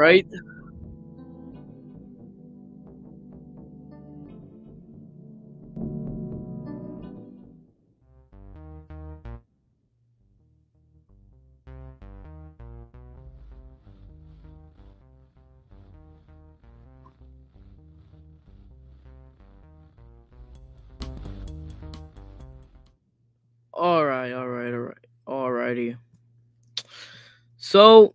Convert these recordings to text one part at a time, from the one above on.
right? All right, all right, all right, alrighty. So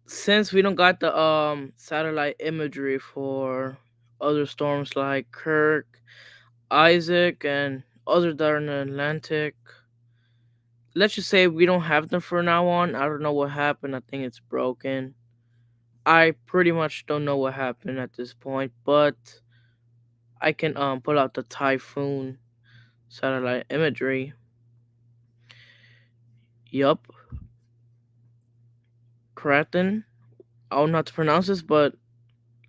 since we don't got the satellite imagery for other storms like Kirk, Isaac, and other that are in the Atlantic, let's just say we don't have them for now on. I don't know what happened. I think it's broken. I pretty much don't know what happened at this point, but I can pull out the typhoon satellite imagery. Yup, Kraken. I don't know how to pronounce this, but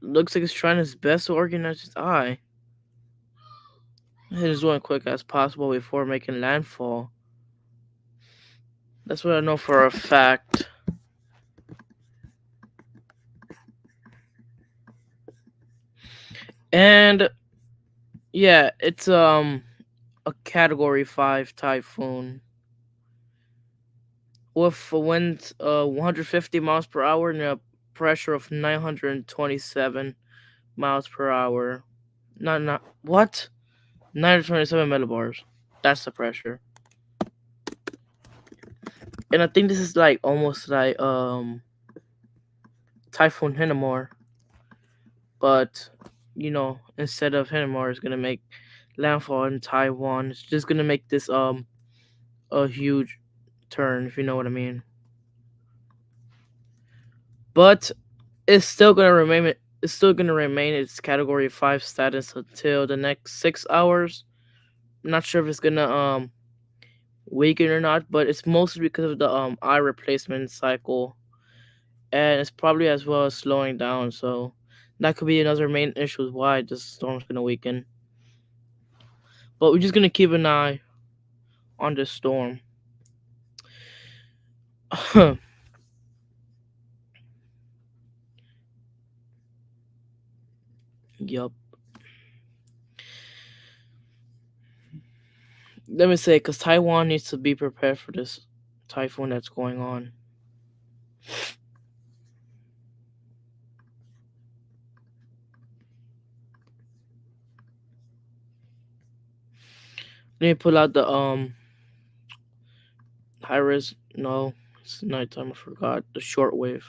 looks like it's trying its best to organize its eye. It is going quick as possible before making landfall. That's what I know for a fact. And yeah, it's a category 5 typhoon with a wind 150 miles per hour and a pressure of 927 miles per hour. Not what? 927 millibars. That's the pressure. And I think this is like almost like Typhoon Hinamore, but instead of Hinamore, it's gonna make landfall in Taiwan. It's just gonna make this a huge turn, if you know what I mean. But it's still gonna remain. It's still gonna remain its Category 5 status until the next 6 hours. I'm not sure if it's gonna weaken or not, but it's mostly because of the eye replacement cycle, and it's probably as well as slowing down. So that could be another main issue why this storm's gonna weaken. But we're just gonna keep an eye on this storm. Yup. Let me say, because Taiwan needs to be prepared for this typhoon that's going on. Let me pull out the high res. No, it's nighttime. I forgot the shortwave.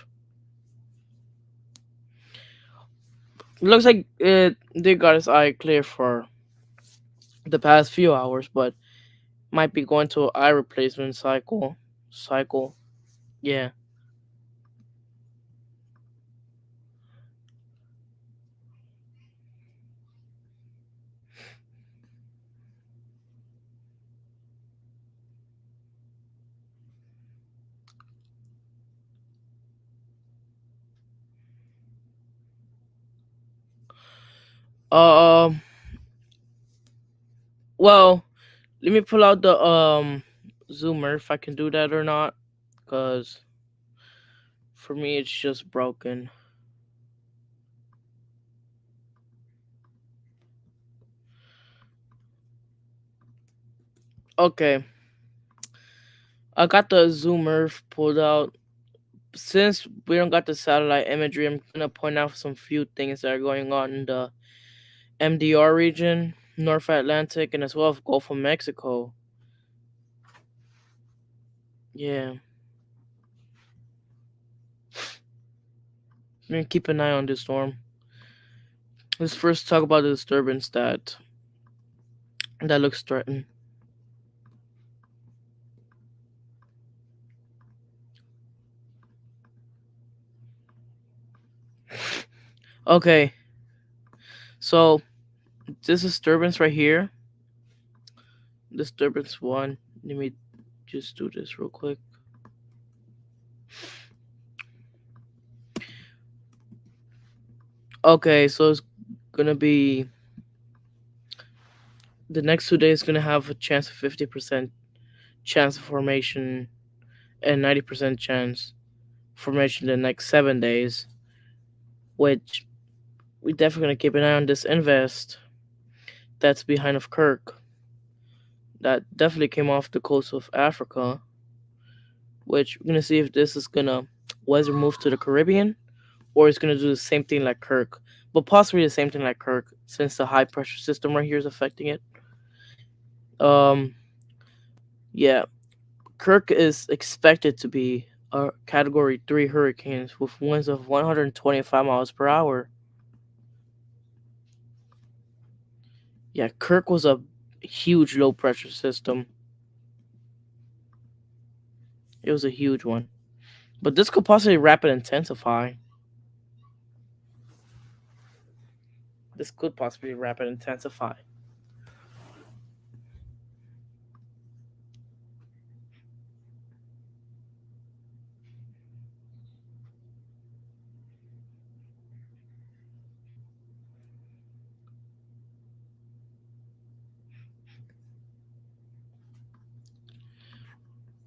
Looks like it they got its eye clear for the past few hours, but might be going to an eye replacement cycle. Yeah. Um. Well, let me pull out the zoomer if I can do that or not, cause for me it's just broken. Okay, I got the zoomer pulled out. Since we don't got the satellite imagery, I'm gonna point out some few things that are going on in the MDR region, North Atlantic, and as well as Gulf of Mexico. Yeah, I'm gonna keep an eye on this storm. Let's first talk about the disturbance that looks threatened. Okay, so this disturbance right here, disturbance one. Let me just do this real quick. Okay, so it's gonna be the next 2 days. Gonna have a chance of 50% chance of formation and 90% chance formation the next 7 days. which we definitely gonna keep an eye on this invest that's behind of Kirk. That definitely came off the coast of Africa, which we're gonna see if this is gonna weather move to the Caribbean or it's gonna do the same thing like Kirk, but possibly the same thing like Kirk since the high pressure system right here is affecting it. Um, yeah, Kirk is expected to be a Category 3 hurricane with winds of 125 miles per hour. Yeah, Kirk was a huge low pressure system. It was a huge one. But this could possibly rapid intensify. This could possibly rapid intensify.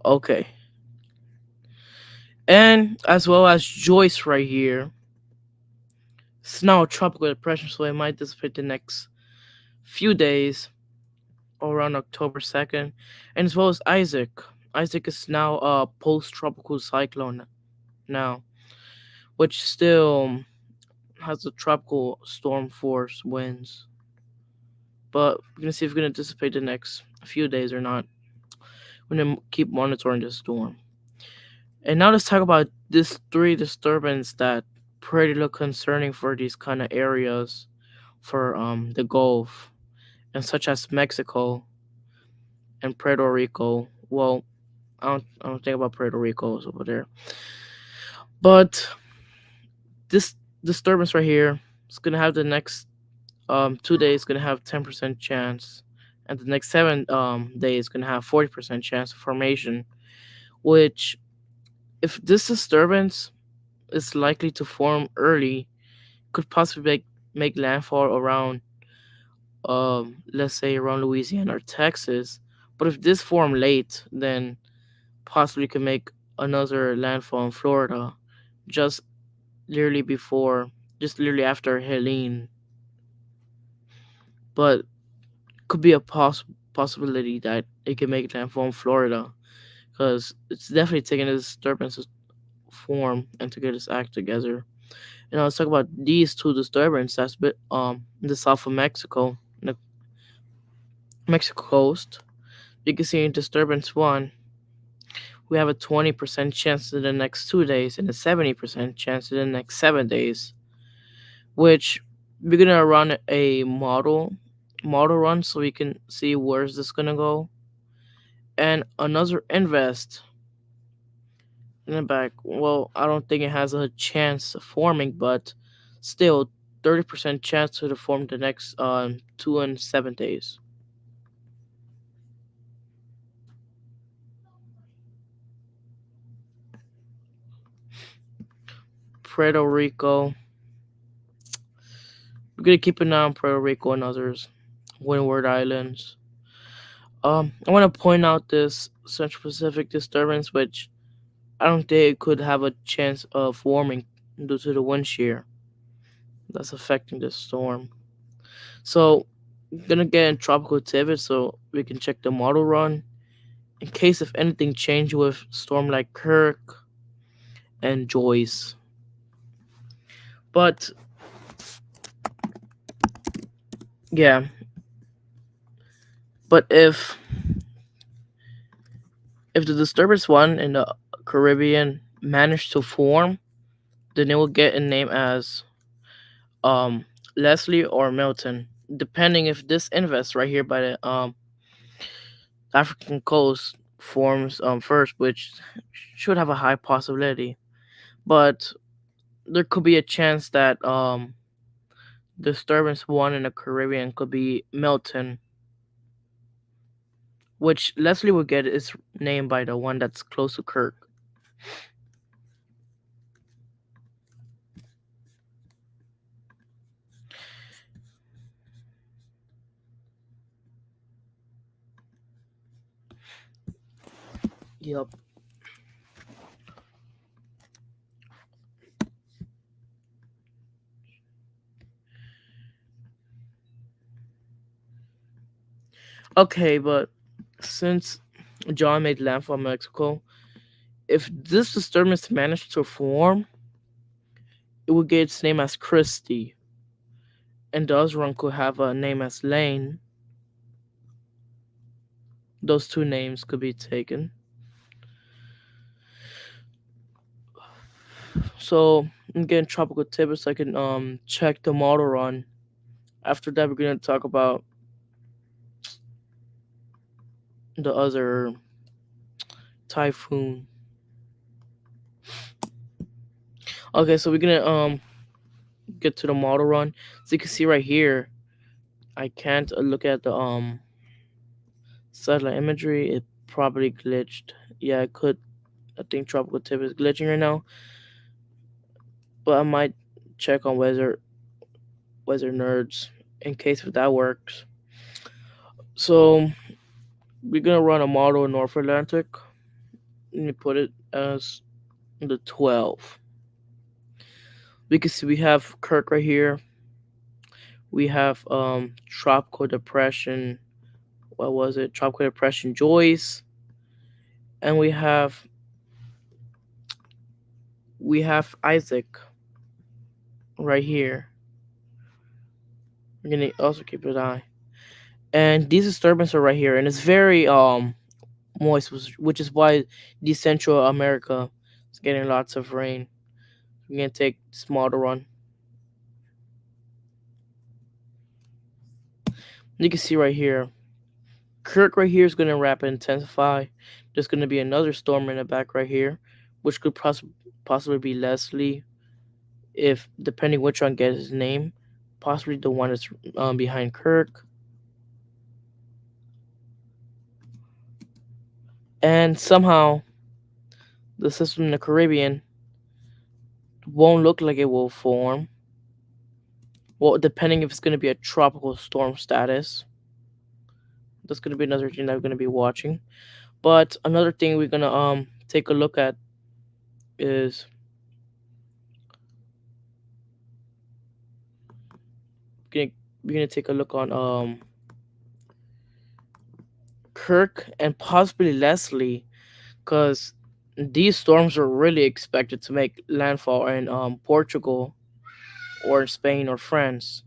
Okay. And as well as Joyce right here. It's now a tropical depression, so it might dissipate the next few days around October 2nd. And as well as Isaac. Isaac is now a post tropical cyclone now, which still has a tropical storm force winds. But we're gonna see if it's gonna dissipate the next few days or not. We're gonna keep monitoring this storm. And now let's talk about these three disturbance that pretty look concerning for these kind of areas for the Gulf and such as Mexico and Puerto Rico. Well, I don't think about Puerto Rico is over there, but this disturbance right here is gonna have the next 2 days gonna have 10% chance, and the next 7 days gonna have 40% chance of formation. Which, if this disturbance is likely to form early, could possibly make landfall around, let's say around Louisiana or Texas. But if this form late, then possibly could make another landfall in Florida, just literally before, just literally after Helene. But could be a possibility that it could make landfall in Florida because it's definitely taking this disturbance form and to get its act together. And let's talk about these two disturbances that's bit in the south of Mexico, the Mexico coast. You can see in disturbance one, we have a 20% chance in the next 2 days and a 70% chance in the next 7 days. Which we're gonna run a model run so we can see where's this gonna go. And another invest in the back. Well, I don't think it has a chance of forming, but still 30% chance to form the next 2 and 7 days. Puerto Rico. We're gonna keep an eye on Puerto Rico and others. Windward Islands. I want to point out this Central Pacific disturbance, which I don't think it could have a chance of forming due to the wind shear that's affecting the storm. So, gonna get in tropical pivot so we can check the model run in case if anything change with storm like Kirk and Joyce. But yeah, but if the disturbance one in the Caribbean managed to form, then it will get a name as um Leslie or Milton, depending if this invest right here by the African coast forms first, which should have a high possibility. But there could be a chance that disturbance one in the Caribbean could be Milton, which Leslie will get its name by the one that's close to Kirk. Yep. Okay, but since John made landfall in Mexico, if this disturbance managed to form, it would get its name as Christie, and the other one could have a name as Lane. Those two names could be taken. So I'm getting tropical tips. I can check the model run. After that, we're gonna talk about the other typhoon. Okay, so we're gonna get to the model run. So you can see right here, I can't look at the satellite imagery. It probably glitched. Yeah, it could. I think tropical tip is glitching right now, but I might check on weather nerds in case if that works. So we're gonna run a model in North Atlantic. Let me put it as the 12. We can see we have Kirk right here. We have tropical depression. What was it? Tropical depression Joyce, and we have Isaac right here. We're gonna also keep an eye. And these disturbances are right here, and it's very moist, which is why the Central America is getting lots of rain. We're gonna take small to run. You can see right here, Kirk right here is gonna rapid intensify. There's gonna be another storm in the back right here, which could possibly be Leslie, if depending which one gets his name, possibly the one that's behind Kirk. And somehow the system in the Caribbean won't look like it will form. Well, depending if it's going to be a tropical storm status. That's going to be another thing that we're going to be watching. But another thing we're going to take a look at is gonna, we're going to take a look on Kirk and possibly Leslie, because these storms are really expected to make landfall in Portugal or Spain or France,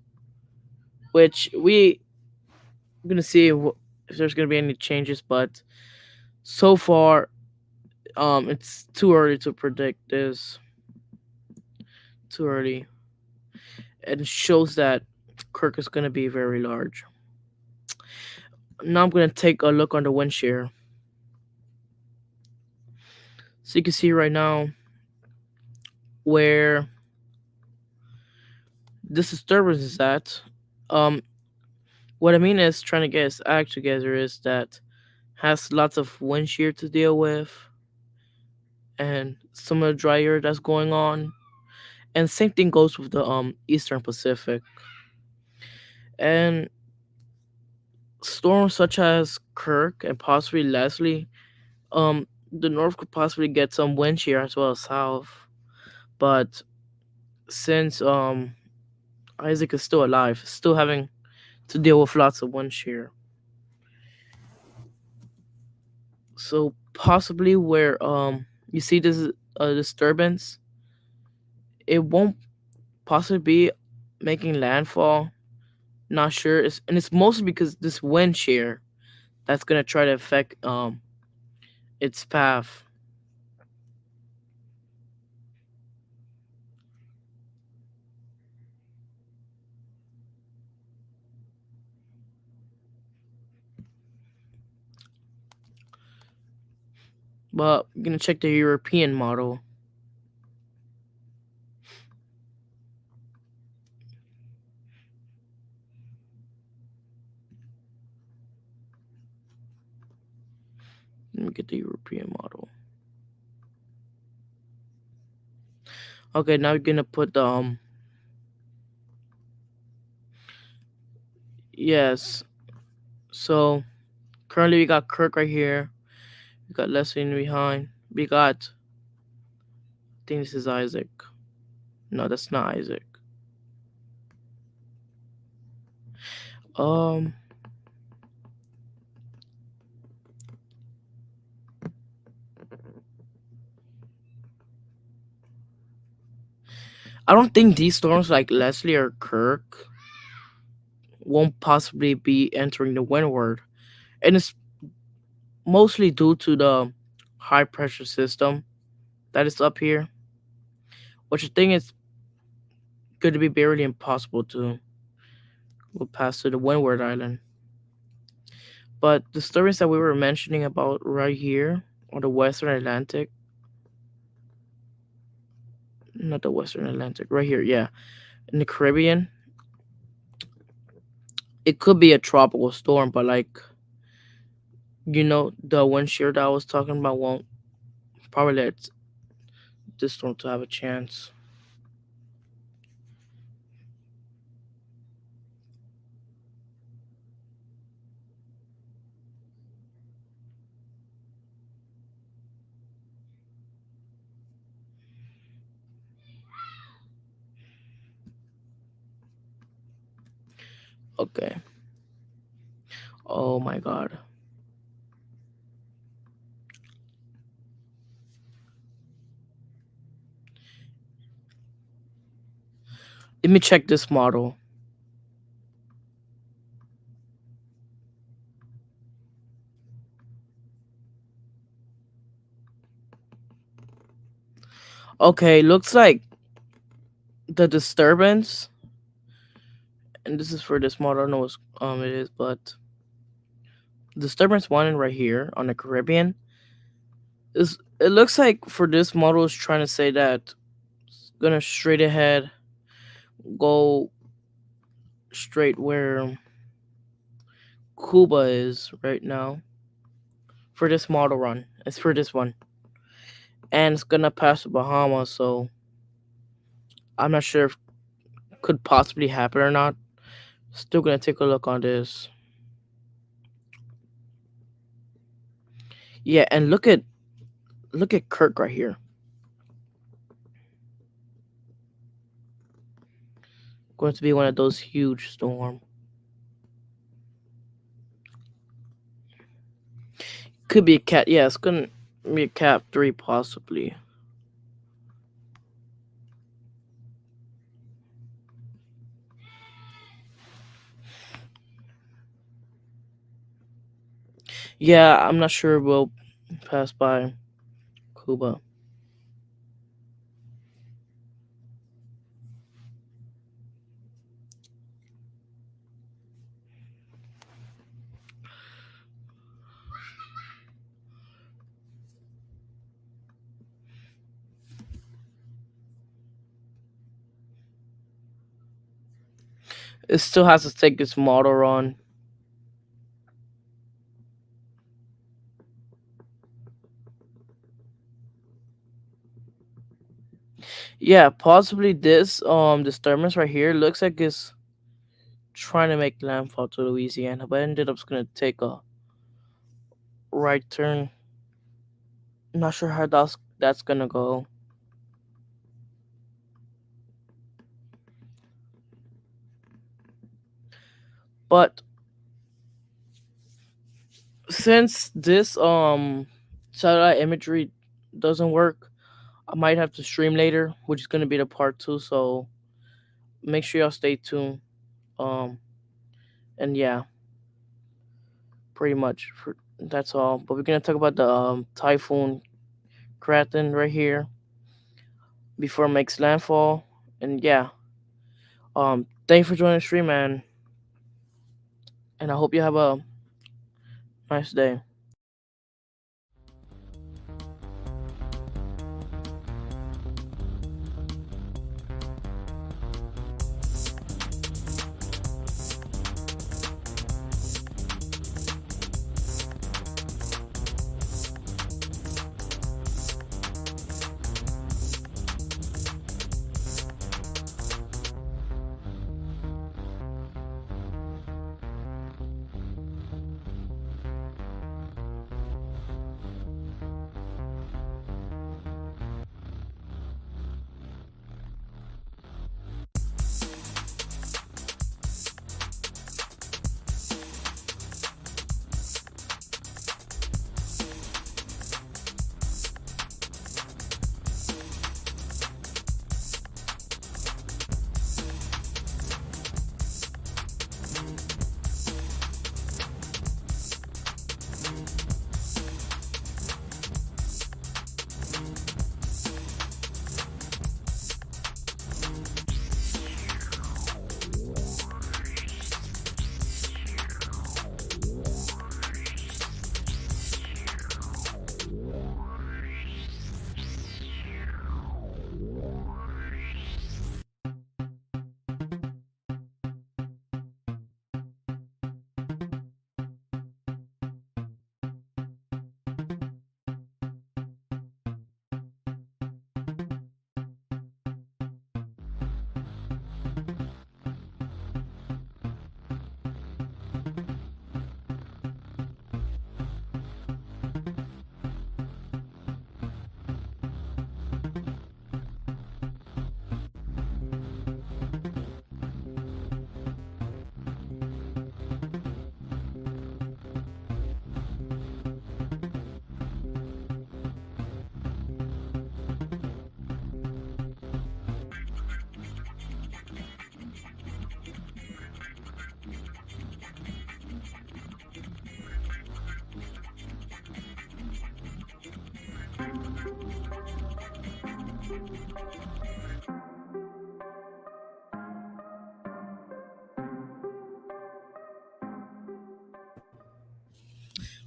which we're gonna see if there's gonna be any changes. But so far, it's too early to predict this. Too early, and it shows that Kirk is gonna be very large. Now I'm gonna take a look on the wind shear, so you can see right now where this disturbance is at. Um, what I mean is trying to get its act together is that has lots of wind shear to deal with and some of the dry air that's going on. And same thing goes with the Eastern Pacific. And storms such as Kirk and possibly Leslie, the north could possibly get some wind shear as well as south. But since Isaac is still alive, still having to deal with lots of wind shear. So possibly where you see this disturbance, it won't possibly be making landfall. Not sure. It's mostly because this wind shear that's gonna try to affect its path. But I'm gonna check the European model. Let me get the European model. Okay, now we're gonna put the yes. So currently we got Kirk right here. We got Leslie in behind. We got I think this is Isaac. No, that's not Isaac. Um I don't think these storms like Leslie or Kirk won't possibly be entering the windward, and it's mostly due to the high pressure system that is up here, which I think is going to be barely impossible to go past to the windward island. But the stories that we were mentioning about right here on the Western Atlantic, not the Western Atlantic, right here, yeah, in the Caribbean, it could be a tropical storm, but like the wind shear that I was talking about won't probably let this storm to have a chance. Okay. Oh my god. Let me check this model. Okay, looks like the disturbance, and this is for this model. I don't know what it is, but disturbance one right here on the Caribbean is. It looks like for this model is trying to say that it's gonna straight ahead go straight where Cuba is right now for this model run. It's for this one, and it's gonna pass the Bahamas. So I'm not sure if it could possibly happen or not. Still gonna take a look on this. Yeah, and look at Kirk right here. Going to be one of those huge storm. Could be a cat. Yeah, it's gonna be a cat 3 possibly. Yeah, I'm not sure we'll pass by Cuba. It still has to take its model run. Yeah, possibly this disturbance right here looks like it's trying to make landfall to Louisiana, but ended up gonna take a right turn. Not sure how that's gonna go. But since this satellite imagery doesn't work, I might have to stream later, which is gonna be the part 2. So make sure y'all stay tuned. Um, and yeah, pretty much that's all. But we're gonna talk about the typhoon Kraken right here before it makes landfall. And yeah, thank you for joining the stream, man. And I hope you have a nice day.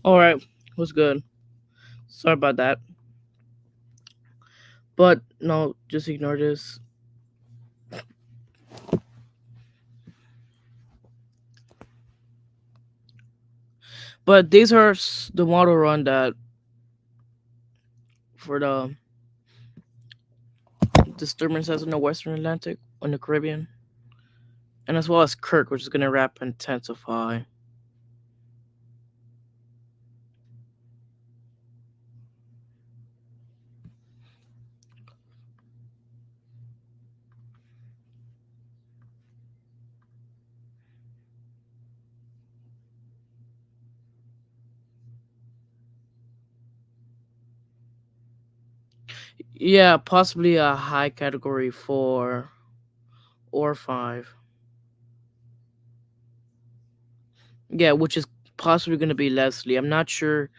All right, was good. Sorry about that, but no, just ignore this. But these are the model run that for the disturbances in the Western Atlantic and the Caribbean, and as well as Kirk, which is gonna rap intensify. Yeah, possibly a high category 4 or 5. Yeah, which is possibly gonna be Leslie. I'm not sure.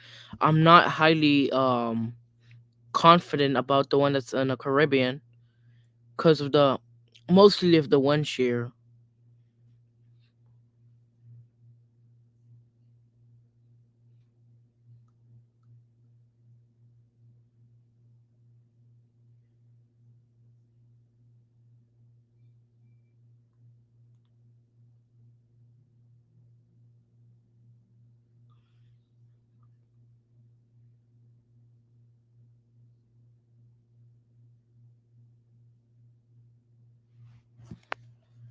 I'm not highly confident about the one that's in the Caribbean because of the mostly of the wind shear.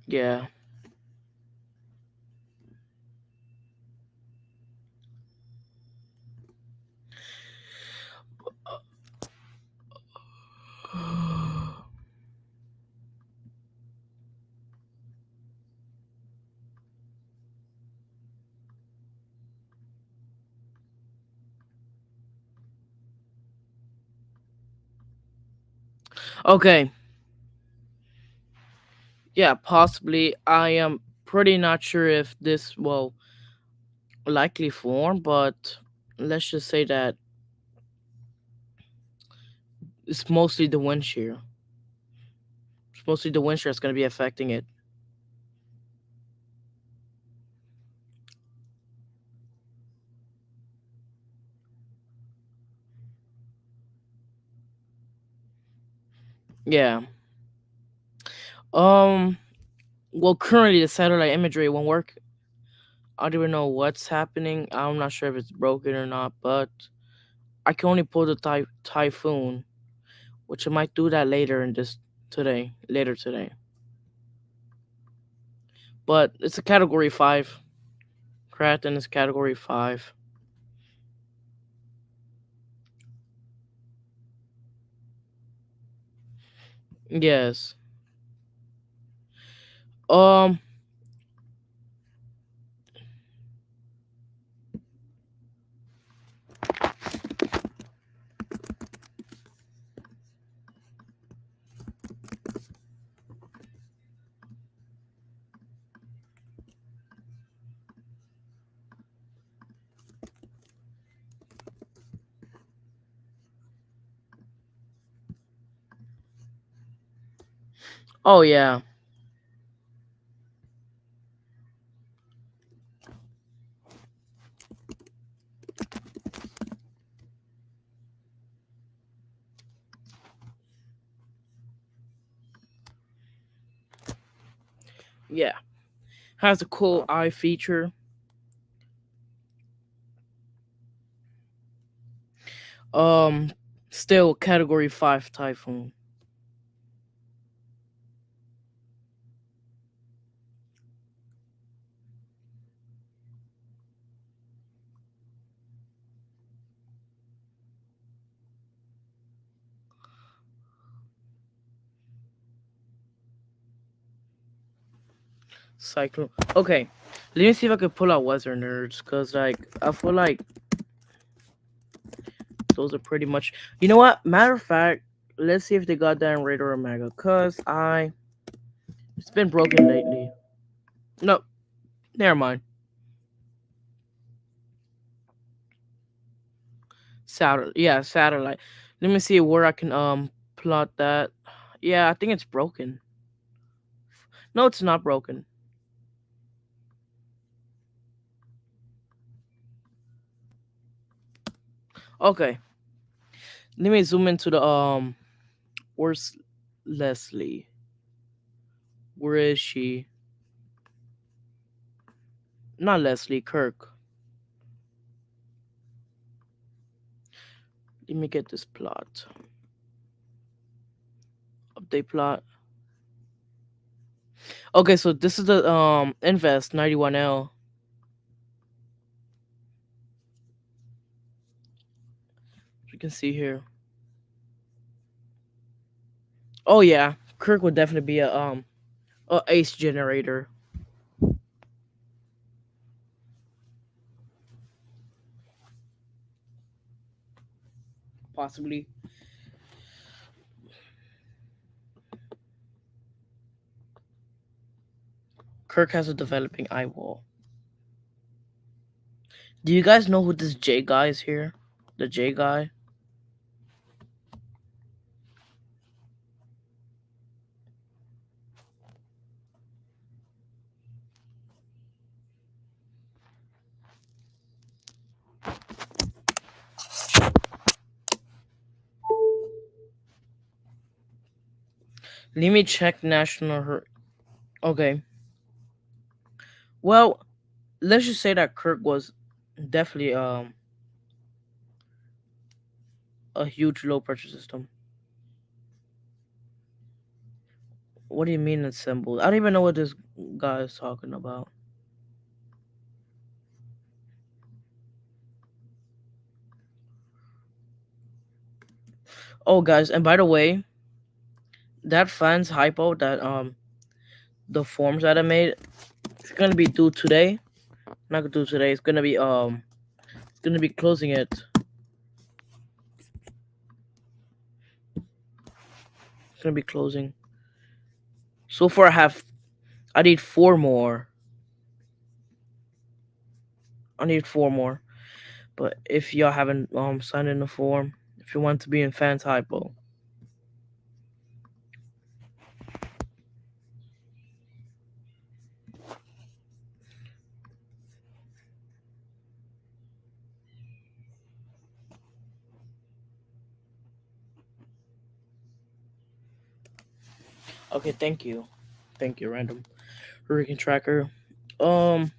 Yeah. Okay. Yeah, possibly. I am pretty not sure if this will likely form, but let's just say that it's mostly the wind shear. It's mostly the wind shear that's going to be affecting it. Yeah. Um. Well, currently the satellite imagery won't work. I don't even know what's happening. I'm not sure if it's broken or not, but I can only pull the typhoon, which I might do that later in this later today. But it's a category 5. Kraken is category 5. Yes. Um. Oh yeah. Yeah. Has a cool eye feature. Um. Still category 5 typhoon. Cyclone. Okay. Let me see if I can pull out weather nerds, cause like I feel like those are pretty much. You know what? Matter of fact, let's see if they got that in Radar Omega, cause it's been broken lately. No, never mind. Satellite. Yeah, satellite. Let me see where I can plot that. Yeah, I think it's broken. No, it's not broken. Okay, let me zoom into the where's Leslie? Where is she? Not Leslie, Kirk. Let me get this plot. Update plot. Okay, so this is the Invest 91L. You can see here. Oh yeah, Kirk would definitely be a ace generator, possibly. Kirk has a developing eyeball. Do you guys know who this J guy is here? The J guy. Let me check national. Okay. Well, let's just say that Kirk was definitely a huge low pressure system. What do you mean assembled? I don't even know what this guy is talking about. Oh, guys, and by the way, that fans hypo that the forms that I made, it's gonna be due today. Not gonna do today. It's gonna be closing it. It's gonna be closing. So far, I need four more. I need four more. But if y'all haven't signed in the form, if you want to be in fans hypo, okay, thank you, random hurricane tracker. Um,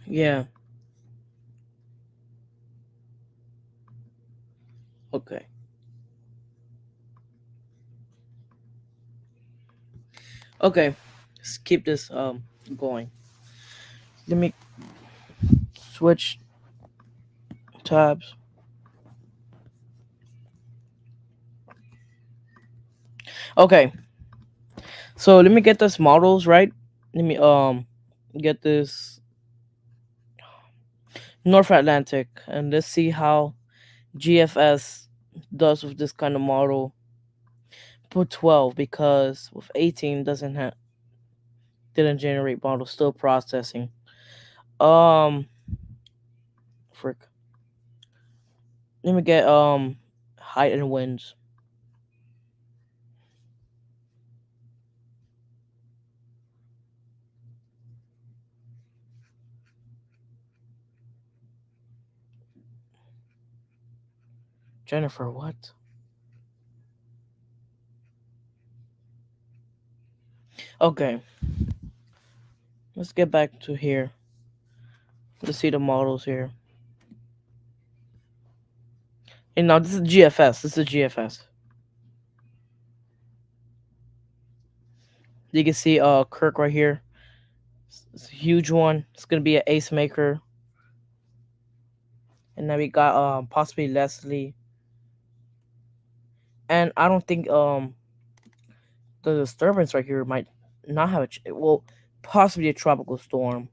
yeah, okay, okay. Let's keep this going. Let me switch tabs. Okay, so let me get this models right. Let me get this North Atlantic, and let's see how GFS does with this kind of model. Put 12 because with 18 doesn't have didn't generate model, still processing. Um, frick. Let me get height and winds. Jennifer, what? Okay, let's get back to here. Let's see the models here. And now this is GFS. This is GFS. You can see Kirk right here. It's a huge one. It's gonna be an ace maker. And then we got possibly Leslie. And I don't think the disturbance right here might not have well, possibly a tropical storm,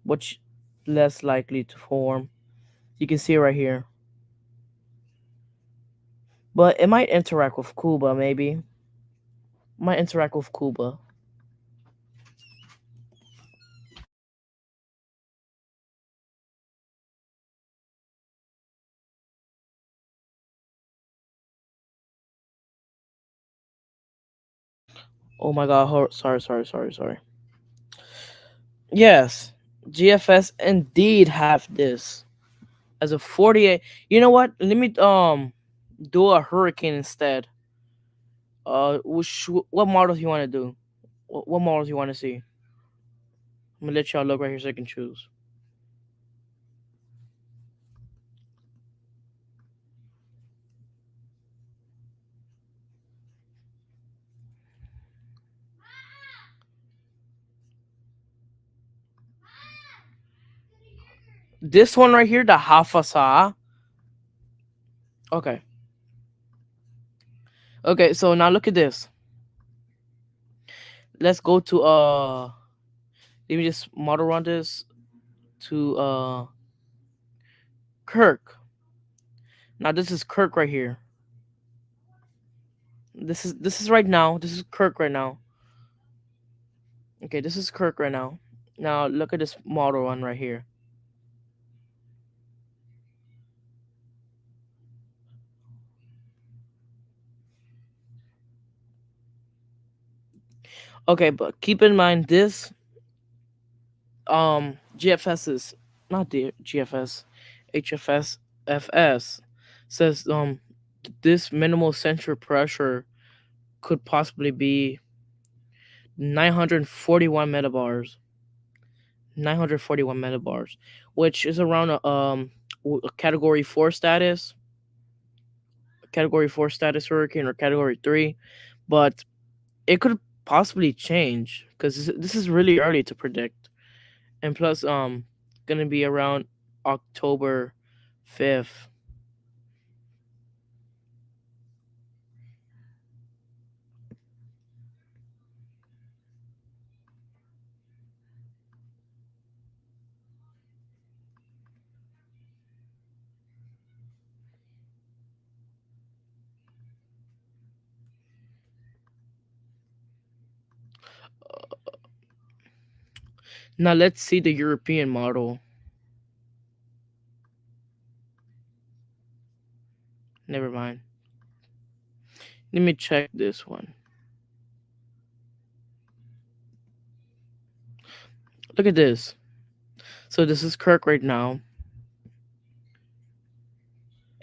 which less likely to form. You can see it right here, but it might interact with Cuba. Maybe might interact with Cuba. Oh my God! Sorry. Yes, GFS indeed have this as a 48. You know what? Let me do a hurricane instead. What models you want to do? What models you want to see? I'm gonna let y'all look right here so you can choose. This one right here, the Hafasa. Okay. Okay, so now look at this. Let's go to let me just model run this to Kirk. Now this is Kirk right here. This is right now. This is Kirk right now. Okay, this is Kirk right now. Now look at this model run right here. Okay, but keep in mind this GFS is not the GFS, HFS FS says this minimal center pressure could possibly be 941 metibars. 941 metibars, which is around a category 4 status, category 4 status hurricane or category 3, but it could possibly change because this is really early to predict. And plus gonna be around October 5th. Now let's see the European model. Never mind. Let me check this one. Look at this. So this is Kirk right now,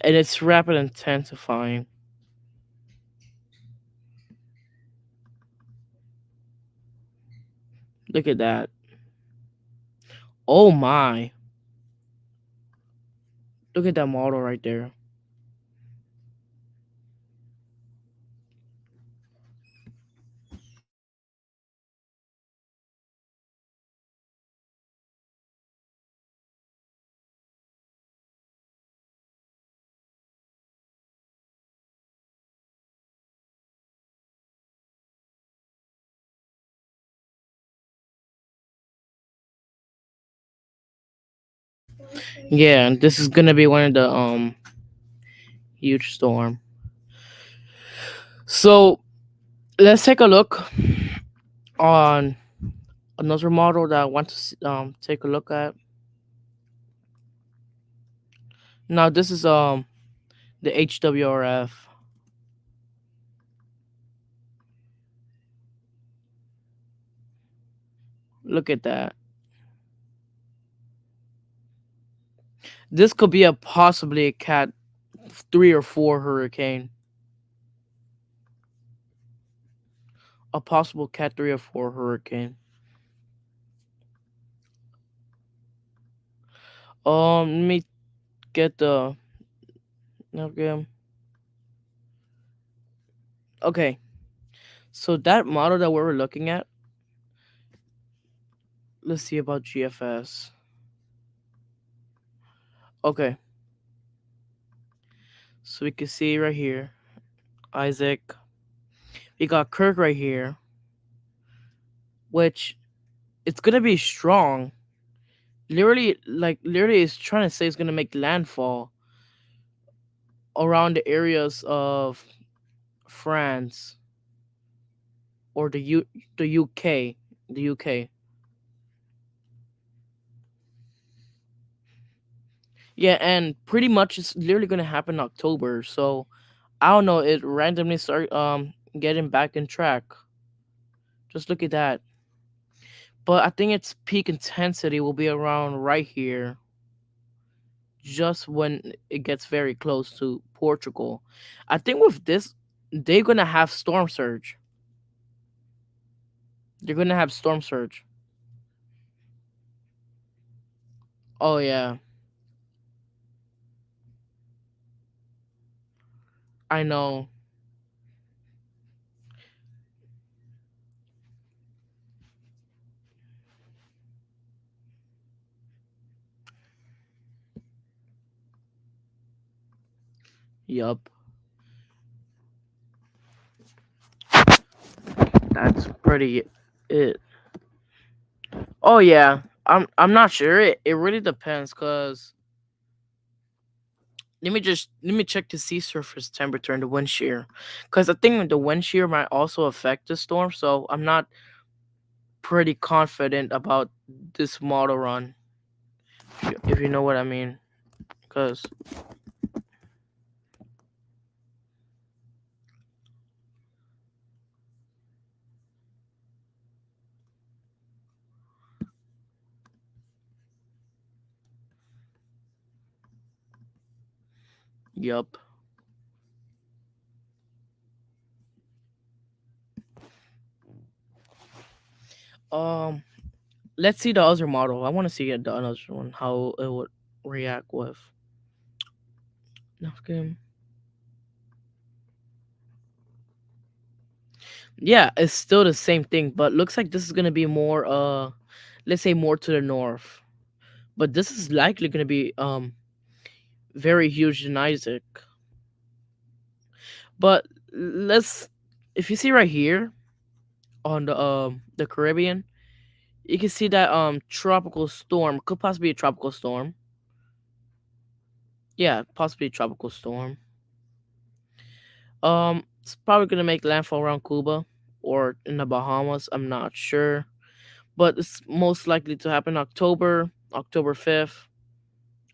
and it's rapid intensifying. Look at that. Oh my. Look at that model right there. Yeah, and this is gonna be one of the huge storm. So let's take a look on another model that I want to take a look at. Now this is the HWRF. Look at that. This could be a possibly a cat 3 or 4 hurricane. A possible cat 3 or 4 hurricane. Let me get the okay. Okay. So that model that we were looking at, let's see about GFS. Okay. So we can see right here, Isaac. We got Kirk right here, which it's gonna be strong. Literally, it's trying to say it's gonna make landfall around the areas of France or the UK, the UK. Yeah, and pretty much it's literally gonna happen in October. So I don't know. It randomly start getting back in track. Just look at that. But I think its peak intensity will be around right here, just when it gets very close to Portugal. I think with this, they're gonna have storm surge. They're gonna have storm surge. Oh yeah, I know. Yup, that's pretty it. Oh yeah, I'm not sure. It really depends, cause let me check the sea surface temperature and the wind shear, cause I think the wind shear might also affect the storm. So I'm not pretty confident about this model run, if you know what I mean. Cause yup. Um, let's see the other model. I want to see the other one how it would react with. Okay. Yeah, it's still the same thing, but looks like this is gonna be more let's say more to the north. But this is likely gonna be very huge in Isaac. But let's if you see right here on the Caribbean, you can see that tropical storm could possibly be a tropical storm. Yeah, possibly a tropical storm. It's probably gonna make landfall around Cuba or in the Bahamas. I'm not sure, but it's most likely to happen October 5th,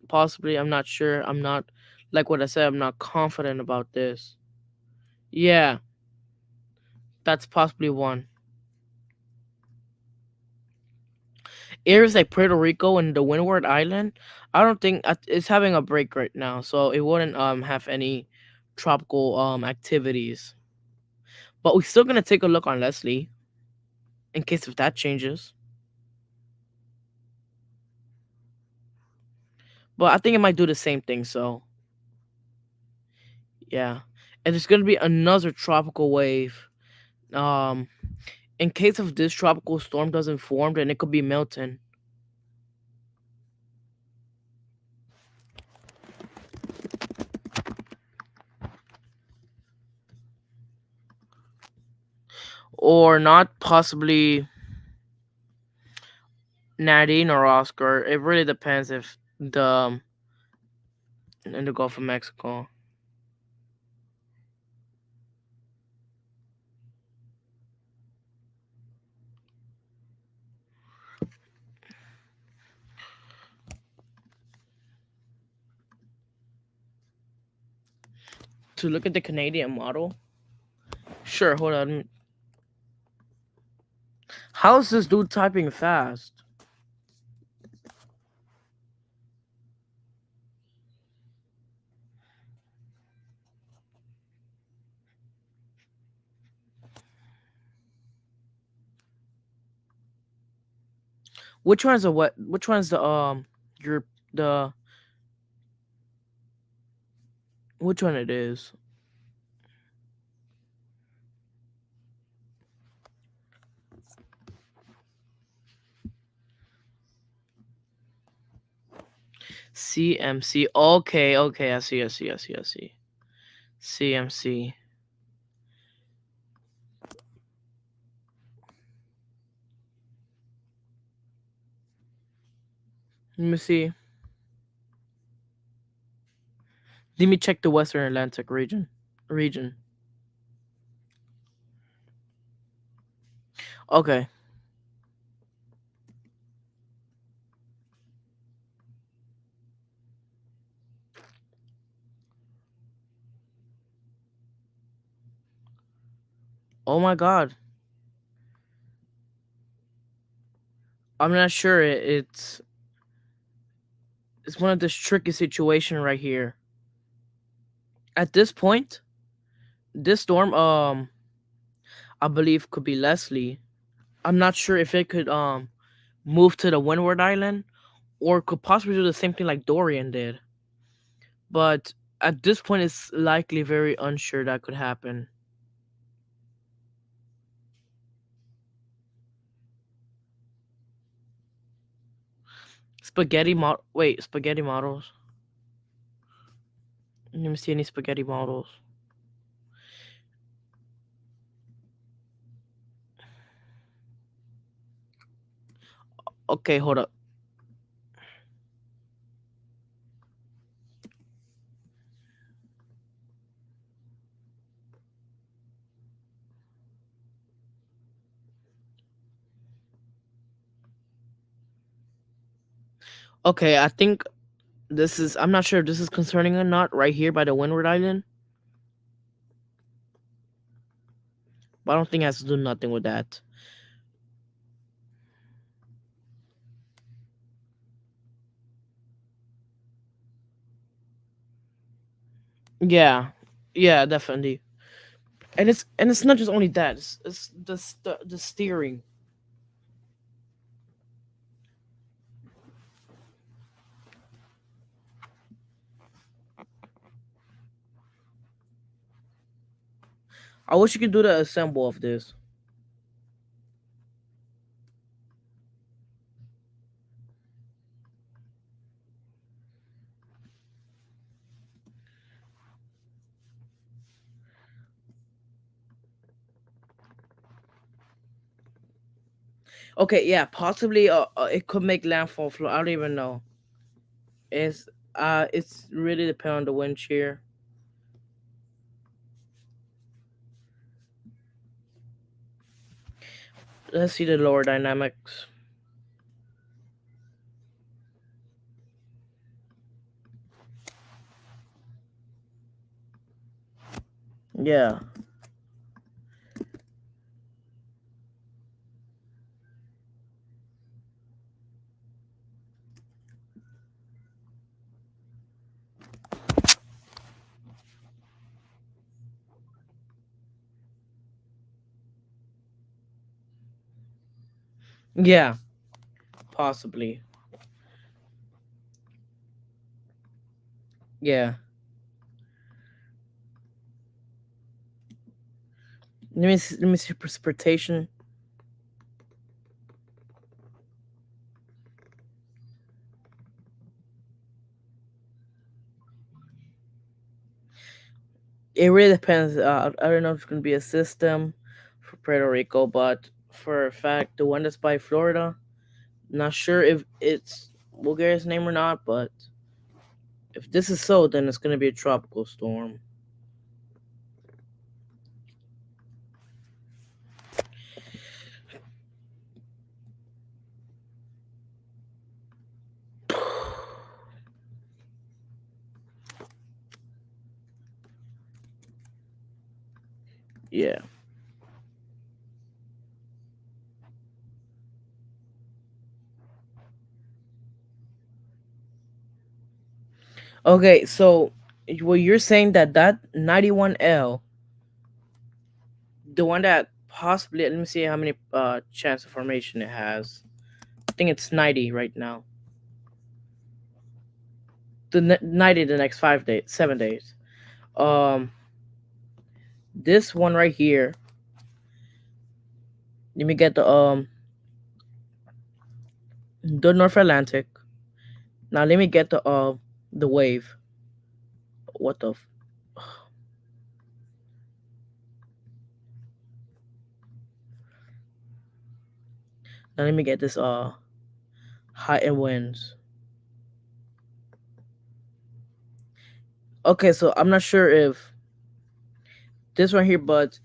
possibly. I'm not sure. I'm not like what I said. I'm not confident about this. Yeah, that's possibly one. Areas like Puerto Rico and the Windward Island, I don't think it's having a break right now, so it wouldn't have any tropical activities. But we're still gonna take a look on Leslie in case if that changes. But I think it might do the same thing. So yeah, and there's gonna be another tropical wave. Um, in case of this tropical storm doesn't form, then it could be Milton or not, possibly Nadine or Oscar. It really depends if the in the Gulf of Mexico. To look at the Canadian model. Sure, hold on. How is this dude typing fast? Which one's the what? Which one's the your the which one it is? CMC. Okay, okay. I see. I see. I see. I see. CMC. Let me see. Let me check the Western Atlantic region. Okay. Oh my God. I'm not sure. It's one of this tricky situation right here. At this point, this storm I believe could be Leslie. I'm not sure if it could move to the Windward Island or could possibly do the same thing like Dorian did. But at this point, it's likely very unsure that could happen. Spaghetti models. Let me see any spaghetti models. Okay, hold up. Okay, I think this is. I'm not sure if this is concerning or not. Right here by the Windward Island, but I don't think it has to do nothing with that. Yeah, yeah, definitely. And it's not just only that. It's the steering. I wish you could do the assemble of this. Okay, yeah, possibly. It could make landfall. I don't even know. It's really depend on the wind shear. Let's see the lower dynamics. Yeah, yeah, possibly. Yeah. Let me see precipitation. It really depends. I don't know if it's gonna be a system for Puerto Rico, but for a fact, the one that's by Florida, not sure if it's Bulgaria's name or not. But if this is so, then it's gonna be a tropical storm. Yeah. Okay, so well, you're saying that 91L, the one that possibly, let me see how many chance of formation it has. I think it's 90 right now. 90 the next 5 days, 7 days. Um, this one right here. Let me get the North Atlantic. Now let me get the wave. What the? Now let me get this high end winds. Okay, so I'm not sure if this one here, but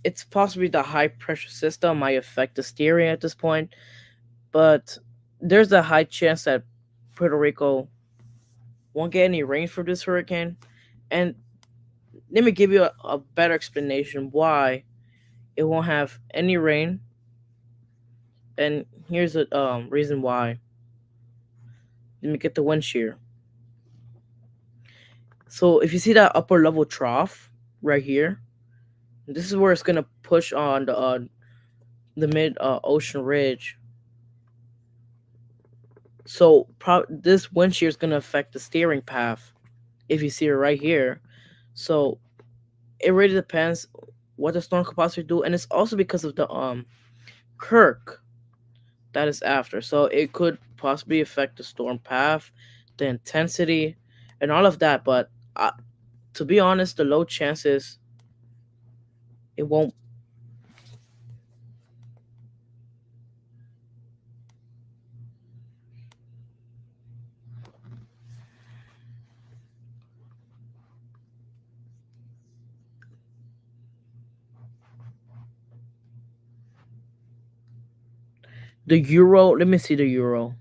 it's possibly the high pressure system might affect the steering at this point. But there's a high chance that Puerto Rico won't get any rain from this hurricane. And let me give you a better explanation why it won't have any rain. And here's the reason why. Let me get the wind shear. So if you see that upper level trough right here, this is where it's gonna push on the mid ocean ridge. So this wind shear is gonna affect the steering path. If you see it right here, so it really depends what the storm could possibly do, and it's also because of the Kirk that is after. So it could possibly affect the storm path, the intensity, and all of that. But to be honest, the low chances it won't. The euro. Let me see the euro.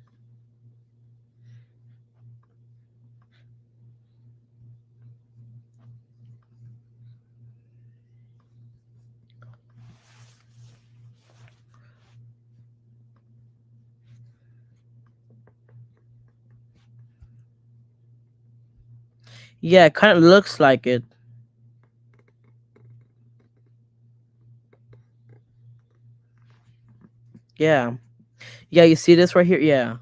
Yeah, it kind of looks like it. Yeah, yeah. You see this right here? Yeah.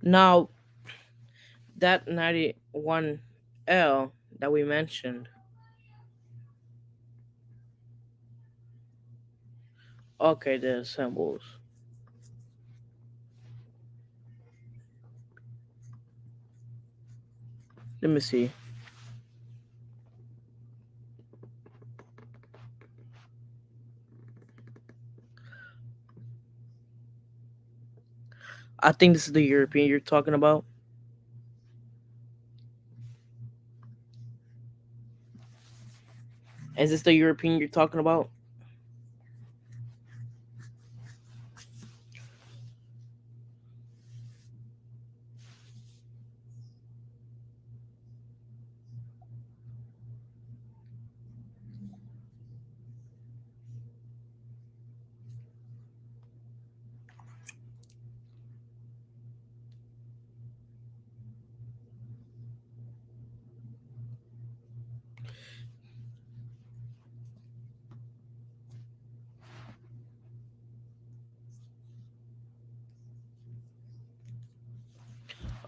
Now that 91L that we mentioned. Okay, the symbols. Let me see. I think this is the European you're talking about. Is this the European you're talking about?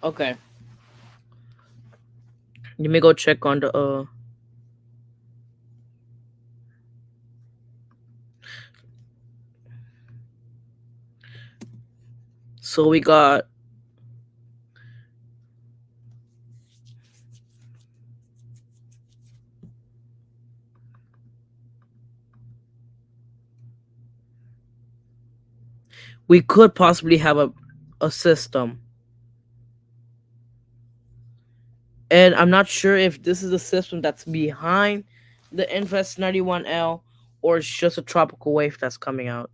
Okay. Let me go check on the so we could possibly have a system. And I'm not sure if this is a system that's behind the Invest 91L or it's just a tropical wave that's coming out.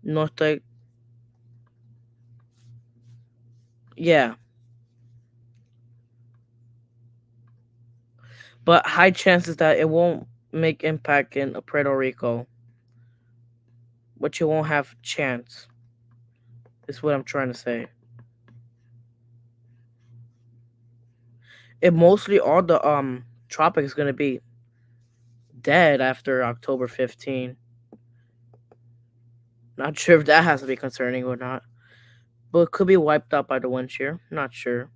North like yeah. But high chances that it won't make impact in Puerto Rico, but you won't have chance. Is what I'm trying to say. It mostly all the tropics is gonna be dead after October 15. Not sure if that has to be concerning or not, but it could be wiped out by the wind shear. Not sure.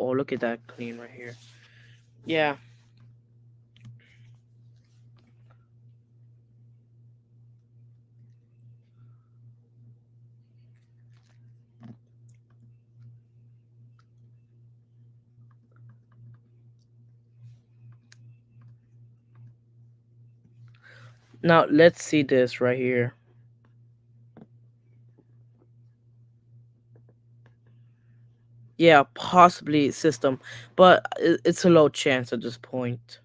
Oh, look at that clean right here. Yeah. Now let's see this right here. Yeah, possibly system, but it's a low chance at this point.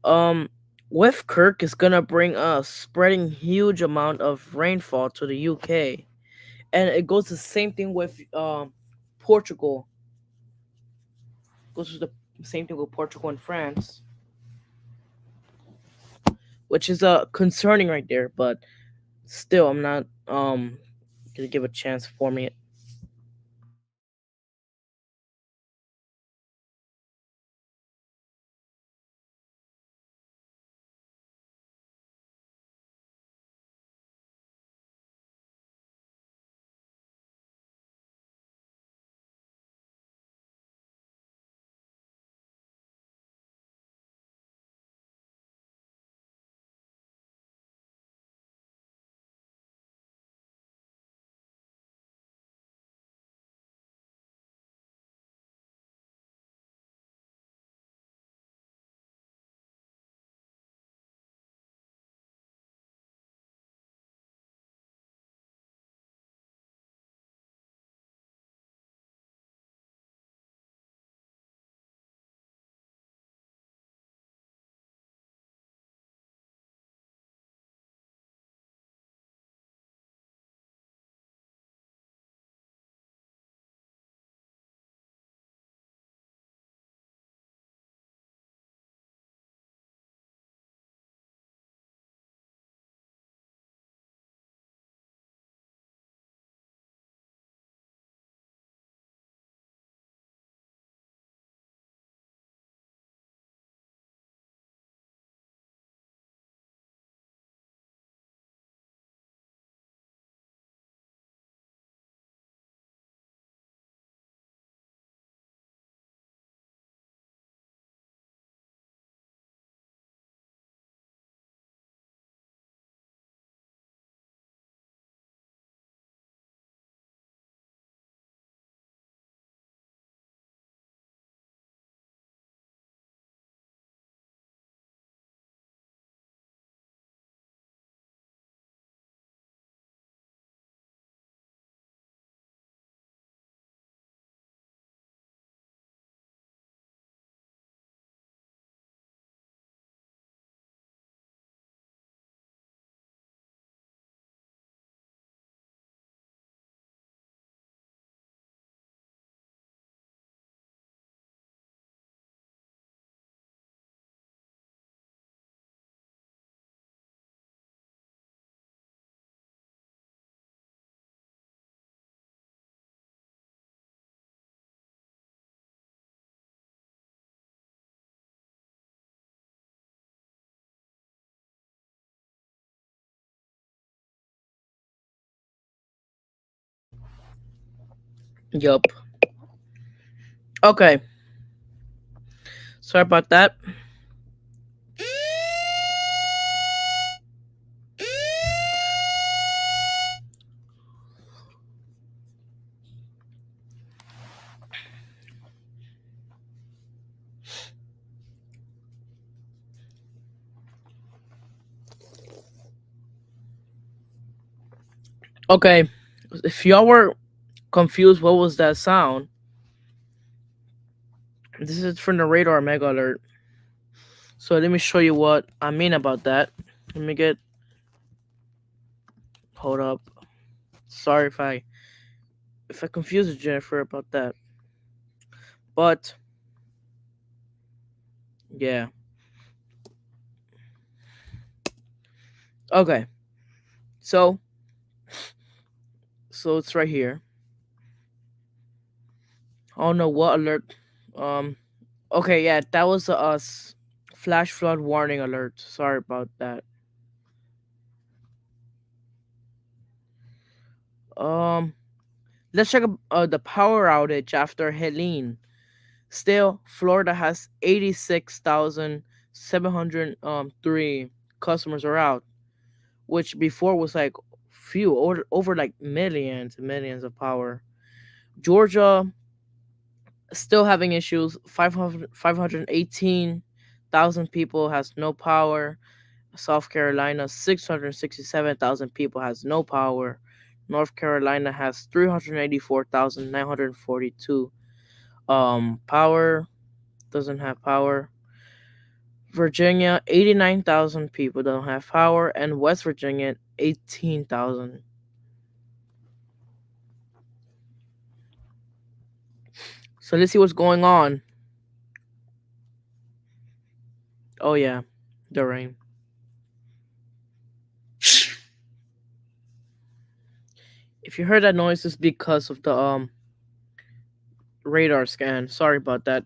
Um, with Kirk is gonna bring a spreading huge amount of rainfall to the UK, and it goes the same thing with Portugal. Goes to the same thing with Portugal and France, which is concerning right there. But still, I'm not gonna give a chance for me. Yup. Okay. Sorry about that. Okay. If y'all were confused, what was that sound? This is from the radar mega alert. So let me show you what I mean about that. Let me get. Hold up. Sorry if I confused Jennifer about that. But yeah. Okay. So it's right here. I don't know what alert. Um. Okay. Yeah. That was a flash flood warning alert. Sorry about that. Um. Let's check the power outage after Helene. Still, Florida has 86,703 customers are out, which before was like few, over like millions and millions of power. Georgia still having issues. 518,000 people has no power. South Carolina, 667,000 people has no power. North Carolina has 384,942 power, doesn't have power. Virginia, 89,000 people don't have power, and West Virginia, 18,000. So let's see what's going on. Oh yeah, the rain. If you heard that noise, it's because of the radar scan. Sorry about that.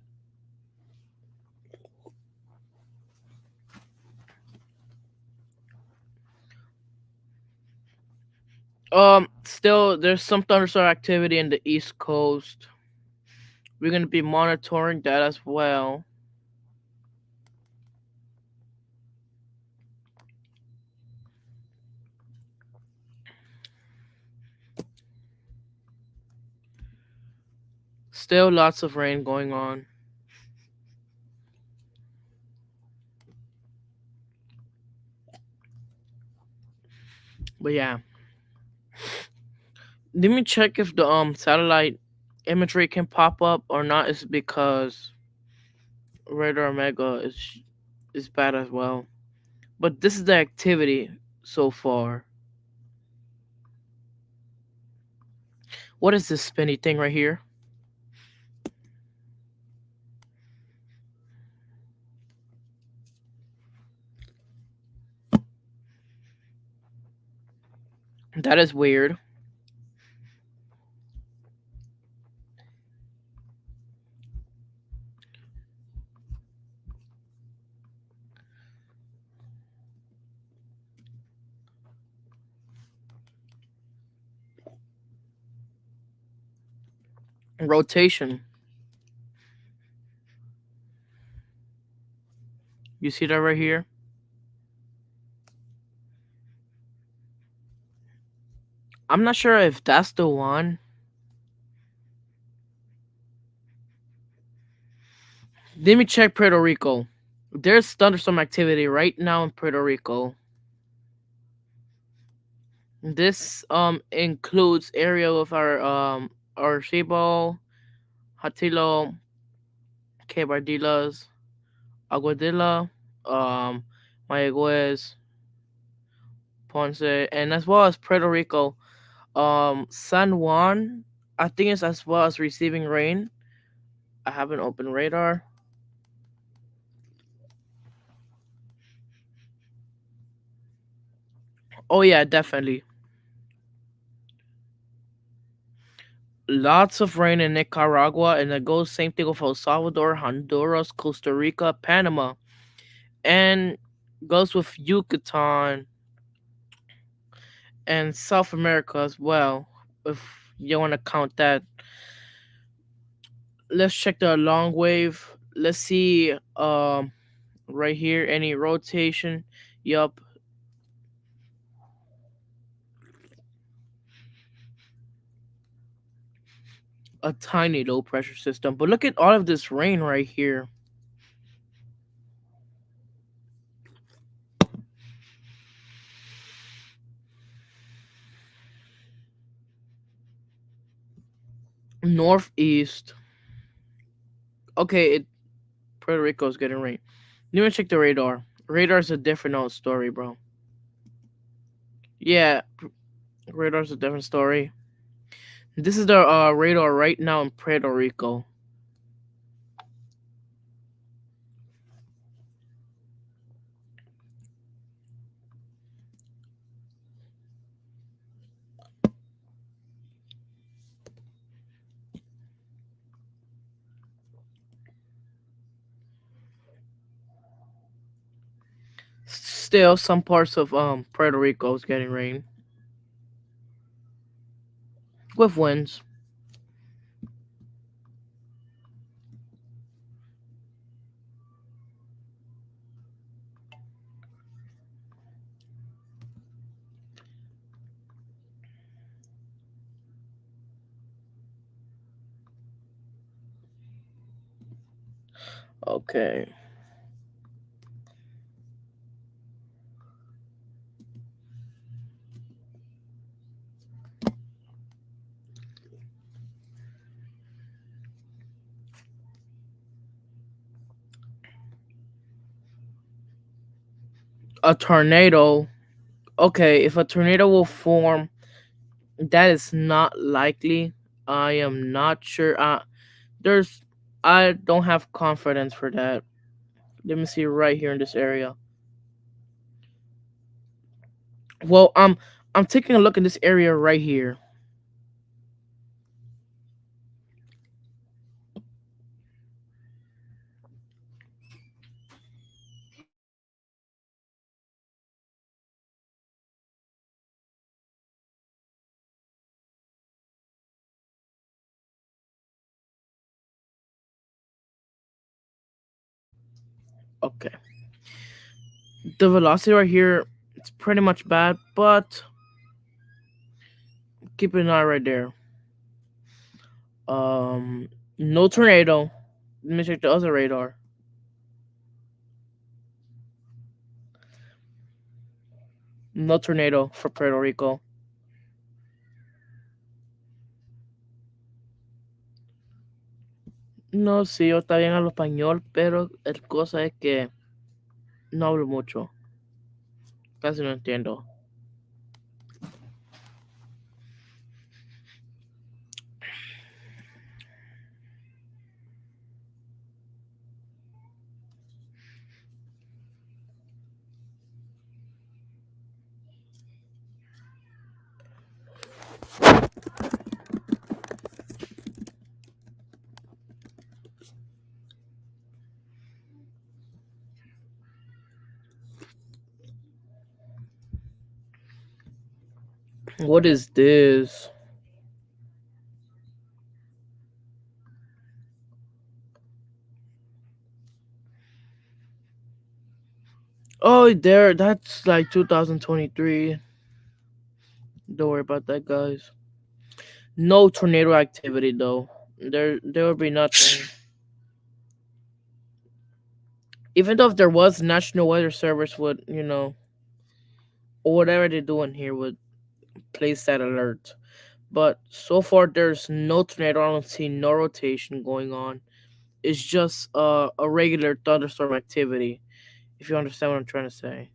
Still, there's some thunderstorm activity in the East Coast. We're gonna be monitoring that as well. Still, lots of rain going on. But yeah, let me check if the satellite imagery can pop up or not. Is because radar mega is bad as well. But this is the activity so far. What is this spinny thing right here? That is weird. Rotation. You see that right here? I'm not sure if that's the one. Let me check Puerto Rico. There's thunderstorm activity right now in Puerto Rico. This includes area of our Arecibo, Hatilo, Quebradillas, Aguadilla, um, Mayagüez, Ponce, and as well as Puerto Rico. San Juan, I think it's as well as receiving rain. I have an open radar. Oh yeah, definitely. Lots of rain in Nicaragua, and it goes same thing with El Salvador, Honduras, Costa Rica, Panama, and goes with Yucatan and South America as well. If you want to count that, let's check the long wave. Let's see, right here, any rotation. Yup, a tiny low pressure system. But look at all of this rain right here. Northeast. Okay, Puerto Rico's getting rain. Let me check the radar. Radar's a different old story, bro. Yeah, radar's a different story. This is the radar right now in Puerto Rico. Still, some parts of Puerto Rico is getting rain with winds. Okay. A tornado. Okay, if a tornado will form, that is not likely. I am not sure. There's, I don't have confidence for that. Let me see right here in this area. Well, I'm taking a look in this area right here. Okay, the velocity right here, it's pretty much bad, but keep an eye right there. No tornado. Let me check the other radar. No tornado for Puerto Rico. No, sí, yo está bien hablo español, pero el cosa es que no hablo mucho. Casi no entiendo. What is this? Oh, there. That's like 2023. Don't worry about that, guys. No tornado activity though. There will be nothing. Even though if there was, National Weather Service would, or whatever they're doing here would place that alert. But so far, there's no tornado. I don't see no rotation going on. It's just a regular thunderstorm activity. If you understand what I'm trying to say.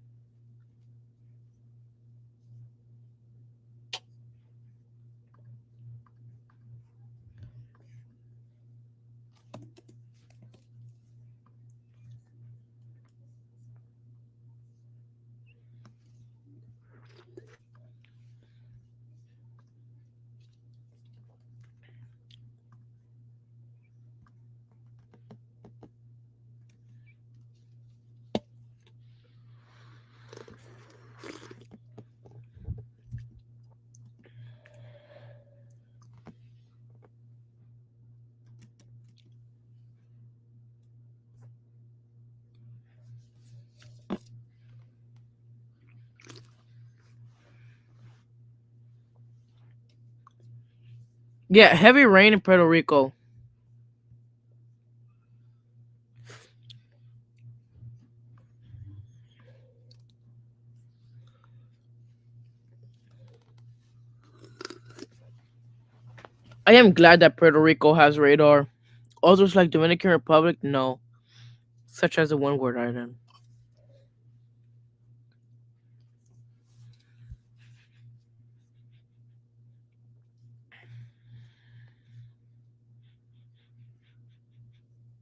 Yeah, heavy rain in Puerto Rico. I am glad that Puerto Rico has radar. Others like Dominican Republic, no. Such as the one word island.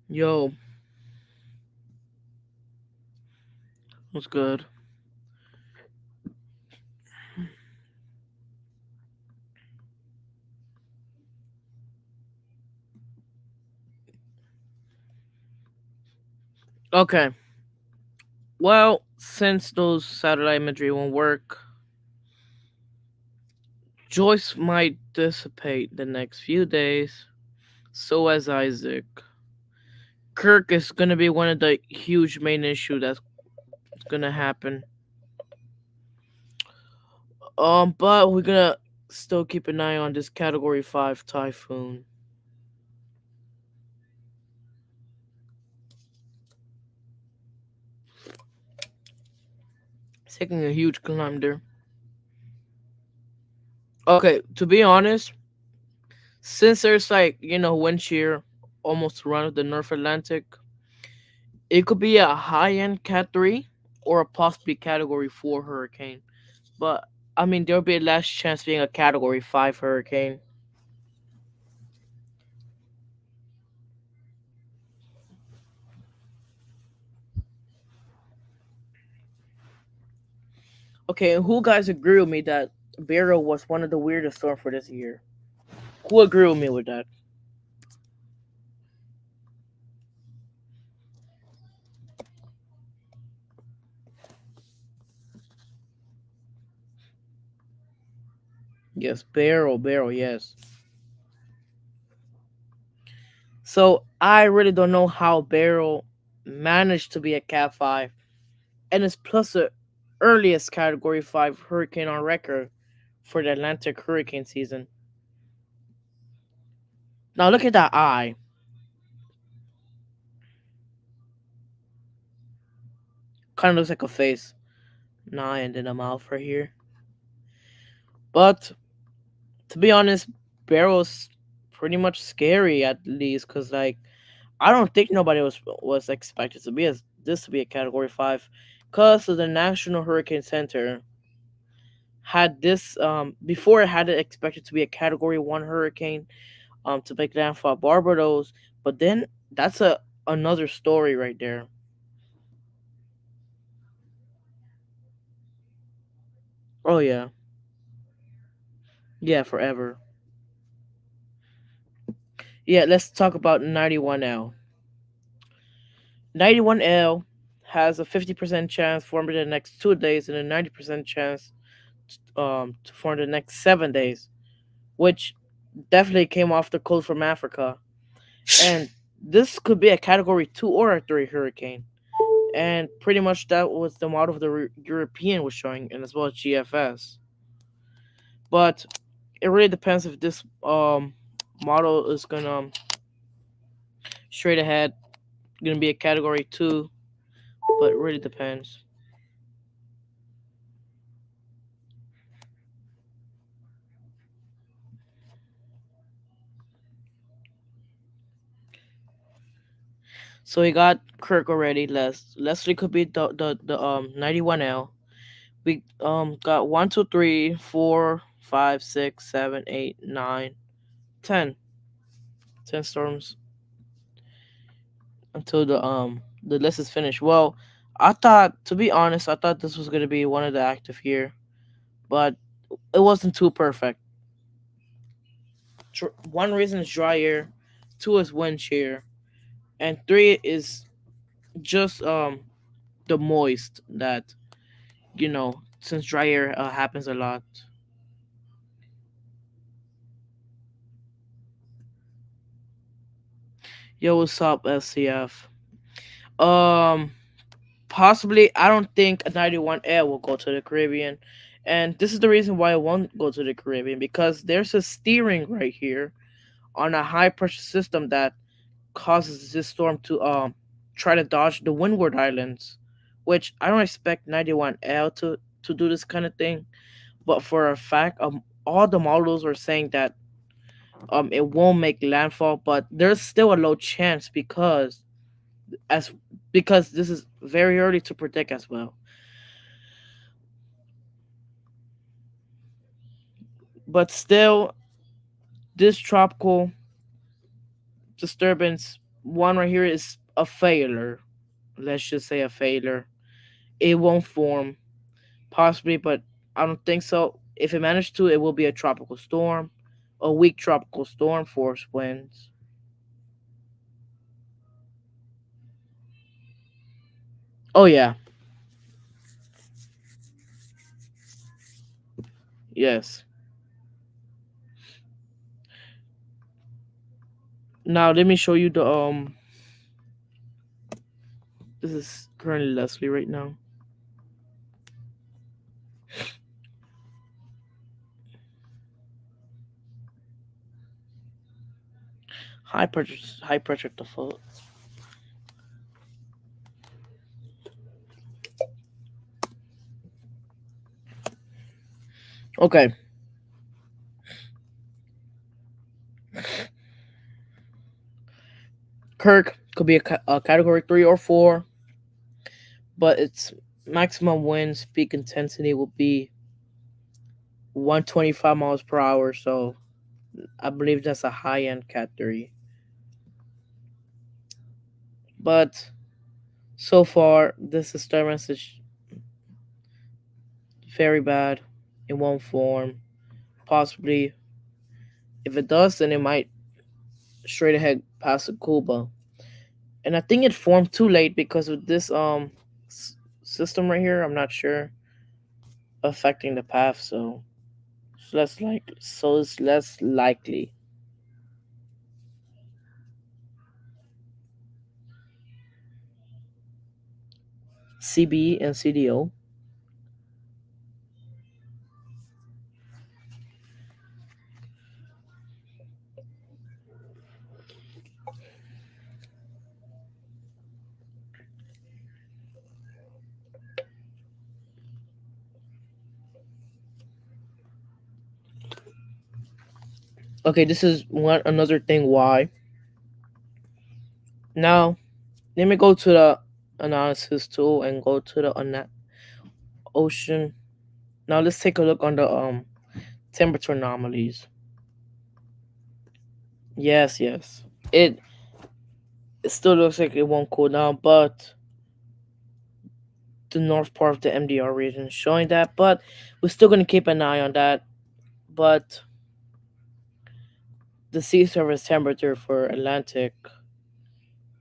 Yo, what's good? Okay. Well, since those satellite imagery won't work, Joyce might dissipate the next few days. So as Isaac. Kirk is gonna be one of the huge main issue that's gonna happen. But we're gonna still keep an eye on this Category 5 typhoon. taking a huge climb there. Okay, to be honest, since there's like wind shear almost around the North Atlantic, it could be a high end Cat 3 or a possibly Category 4 hurricane. But I mean, there'll be less chance being a Category 5 hurricane. Okay, and who guys agree with me that Beryl was one of the weirdest storms for this year? Who agree with me with that? Yes, Beryl, yes. So I really don't know how Beryl managed to be a Cat 5 and is plus the earliest Category 5 hurricane on record for the Atlantic hurricane season. Now look at that eye. Kind of looks like a face. Nah, and then a mouth right here. But to be honest, Barrel's pretty much scary at least, cause like I don't think nobody was expected to be as this to be a Category 5, cause of the National Hurricane Center had this before it had it expected to be a Category 1 hurricane to make landfall at Barbados, but then that's a another story right there. Oh yeah, yeah, forever. Yeah, let's talk about 91L. 91L has a 50% chance forming in the next 2 days and a 90% chance to form the next 7 days, which definitely came off the coast from Africa. And this could be a Category 2 or a 3 hurricane. And pretty much that was the model the European was showing, and as well as GFS. But it really depends if this model is gonna straight ahead gonna be a Category 2, but it really depends. So we got Kirk already. Leslie could be the 91L. We got 1, 2, 3, 4, 5, 6, 7, 8, 9, 10. 10 storms until the list is finished. Well, I thought, to be honest, I thought this was gonna be one of the active here, but it wasn't too perfect. One reason is dry air, two is wind shear, and three is just the moist that since dry air happens a lot. Yo, what's up, SCF? Um, Possibly, I don't think a 91 Air will go to the Caribbean, and this is the reason why it won't go to the Caribbean, because there's a steering right here on a high pressure system that causes this storm to try to dodge the windward islands, which I don't expect 91L to do this kind of thing, but for a fact, all the models are saying that it won't make landfall, but there's still a low chance as because this is very early to predict as well. But still, this tropical disturbance one right here is a failure. Let's just say a failure. It won't form, possibly, but I don't think so. If it managed to, it will be a tropical storm, a weak tropical storm, force winds. Oh yeah, yes. Now let me show you the This is currently Leslie right now. High pressure to full. Okay, Kirk could be a category 3 or 4, but its maximum wind peak intensity will be 125 miles per hour. So I believe that's a high end Cat 3. But so far, this disturbance is very bad. It won't form. Possibly, if it does, then it might straight ahead pass Cuba. And I think it formed too late because of this system right here. I'm not sure affecting the path, so it's less likely. CB and CDO. Okay, this is one another thing why. Now let me go to the analysis tool and go to the ocean. Now let's take a look on the temperature anomalies. Yes, yes. It still looks like it won't cool down, but the north part of the MDR region is showing that. But we're still gonna keep an eye on that. But the sea surface temperature for Atlantic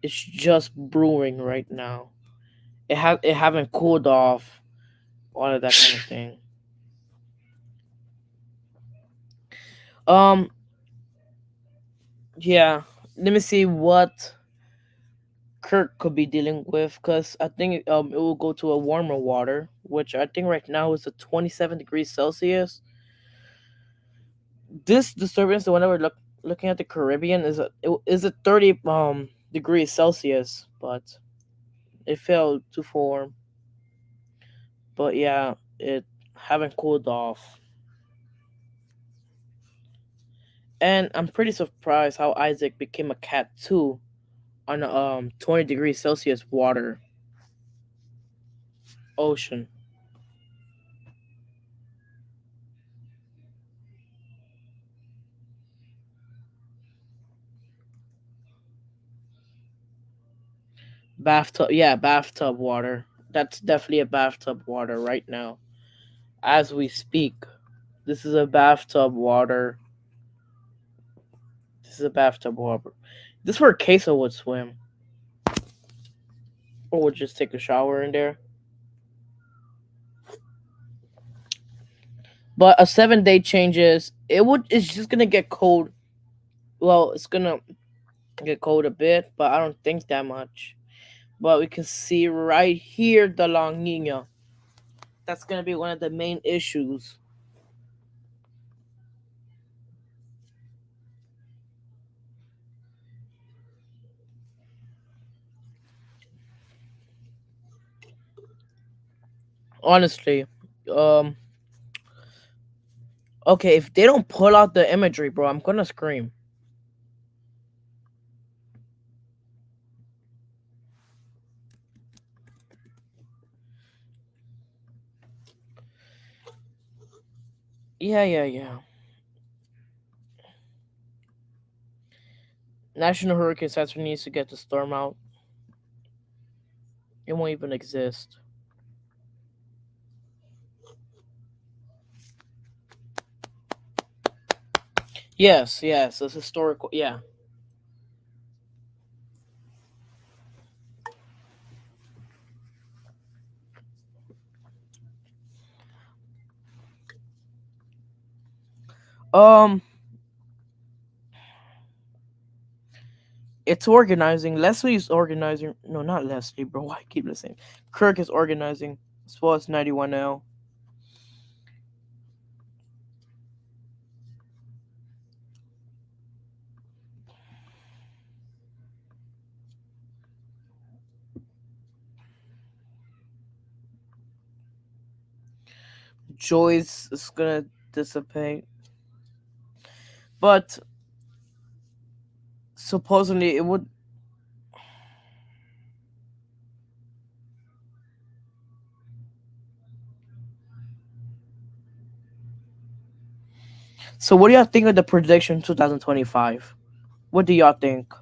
is just brewing right now. It haven't cooled off, all of that kind of thing. Um, yeah. Let me see what Kirk could be dealing with, because I think it will go to a warmer water, which I think right now is a 27 degrees Celsius. This disturbance, the one that we're looking at the Caribbean, is a 30 degrees Celsius, but it failed to form. But yeah, it haven't cooled off, and I'm pretty surprised how Isaac became a cat too on a 20 degrees Celsius water ocean. Bathtub, yeah, bathtub water. That's definitely a bathtub water right now as we speak. This is a bathtub water. This is a bathtub water. This is where Queso would swim, or would just take a shower in there. But a 7 day changes. It's just gonna get cold. Well, it's gonna get cold a bit, but I don't think that much. But we can see right here the La Nina. That's gonna be one of the main issues. Honestly, um, okay, if they don't pull out the imagery, bro, I'm gonna scream. Yeah, yeah, yeah. National Hurricane Center needs to get the storm out. It won't even exist. Yes, yes, it's historical. Yeah. Um, it's organizing. Leslie's organizing. No, not Leslie, bro. I keep listening. Kirk is organizing as well as 91L. Joyce is gonna. dissipate. But supposedly it would. So what do y'all think of the prediction 2025? What do y'all think?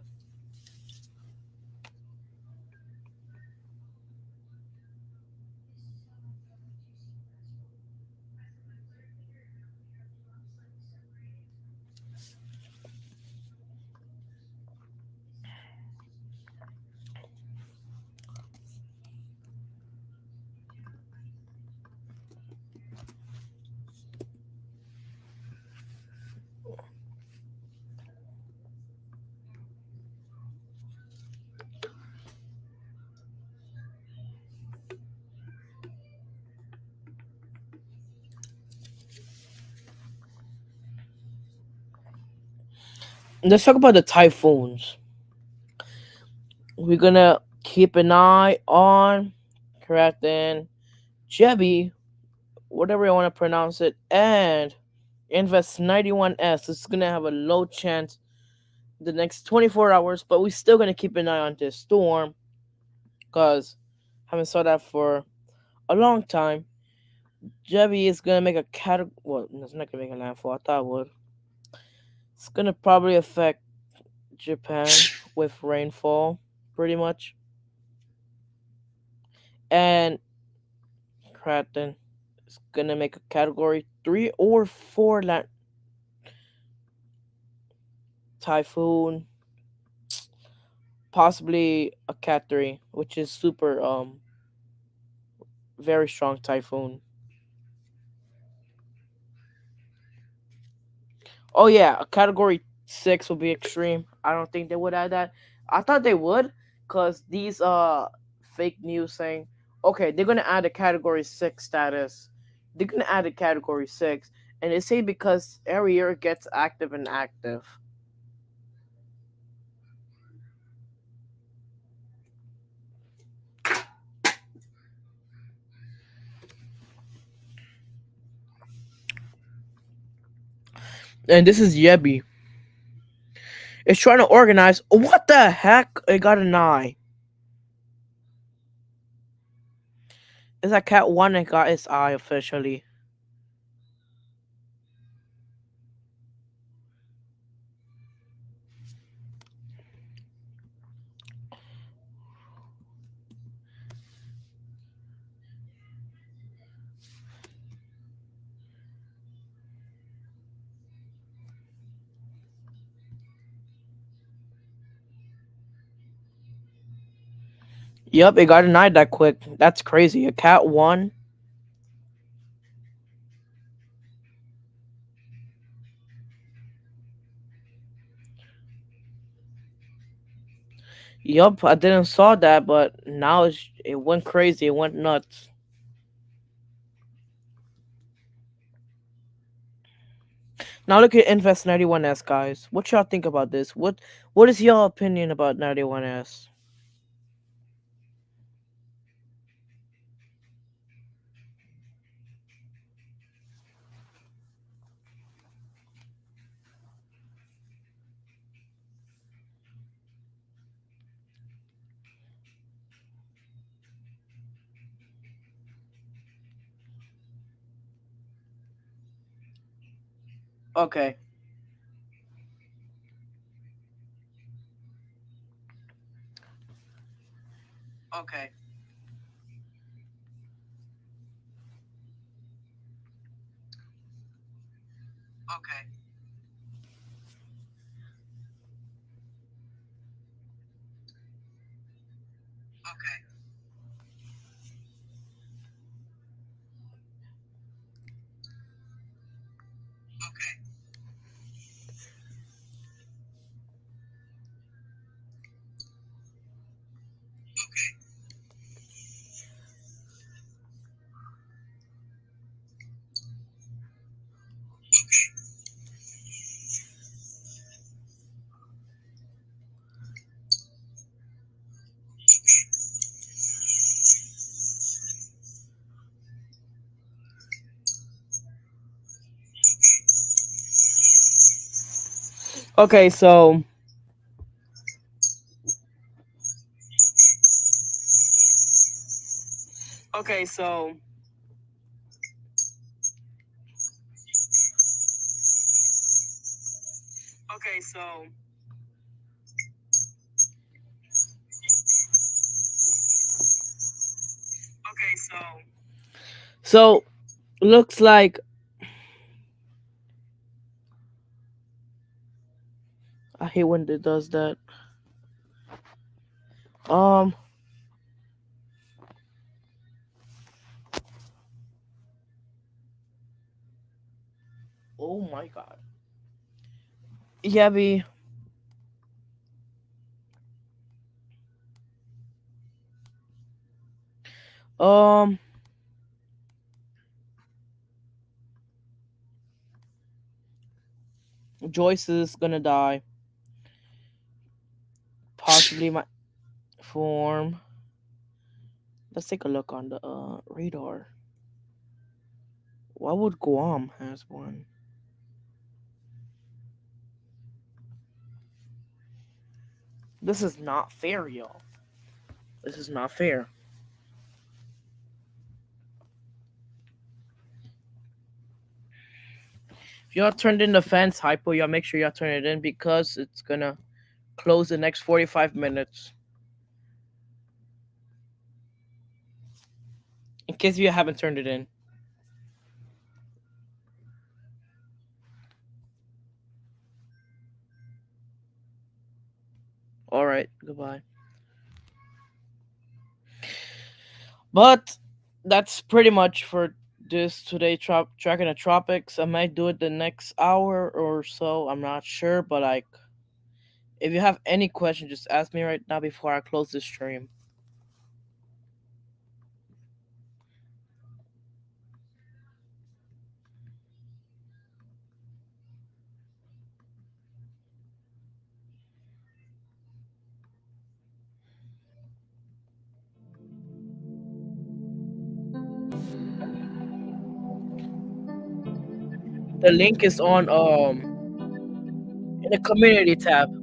Let's talk about the typhoons. We're gonna keep an eye on Kraken, Jebi, whatever you want to pronounce it, and Invest 91S. It's gonna have a low chance the next 24 hours, but we're still gonna keep an eye on this storm because haven't saw that for a long time. Jebi is gonna make a category. Well, it's not gonna make a landfall. I thought it would. It's gonna probably affect Japan with rainfall, pretty much, and Kraken is gonna make a category 3 or 4 typhoon, possibly a cat 3, which is super very strong typhoon. Oh yeah, a category 6 will be extreme. I don't think they would add that. I thought they would, cause these fake news saying, okay, they're gonna add a category 6 status. They're gonna add a category 6, and they say because every year it gets active and active. And this is Yebi. It's trying to organize. What the heck? It got an eye. It's like Cat 1 and got its eye officially. Yep, it got an eye that quick. That's crazy. A Cat 1. Yup, I didn't saw that, but now it went crazy. It went nuts. Now look at Invest 91S, guys. What y'all think about this? What is your opinion about 91S? Okay. Okay. Okay. Okay. Okay. Okay. Okay, so okay, so okay, so okay, so looks like I hate when it does that. Um, oh my god. Yeah, be um Joyce is gonna die. Possibly my form. Let's take a look on the radar. Why would Guam has one? This is not fair, y'all. This is not fair. If y'all turned in the fence hypo, y'all make sure y'all turn it in because it's gonna close the next 45 minutes. In case you haven't turned it in. Alright, goodbye. But that's pretty much for this today tracking the tropics. I might do it the next hour or so. I'm not sure, but like if you have any question, just ask me right now before I close this stream. The link is on in the community tab.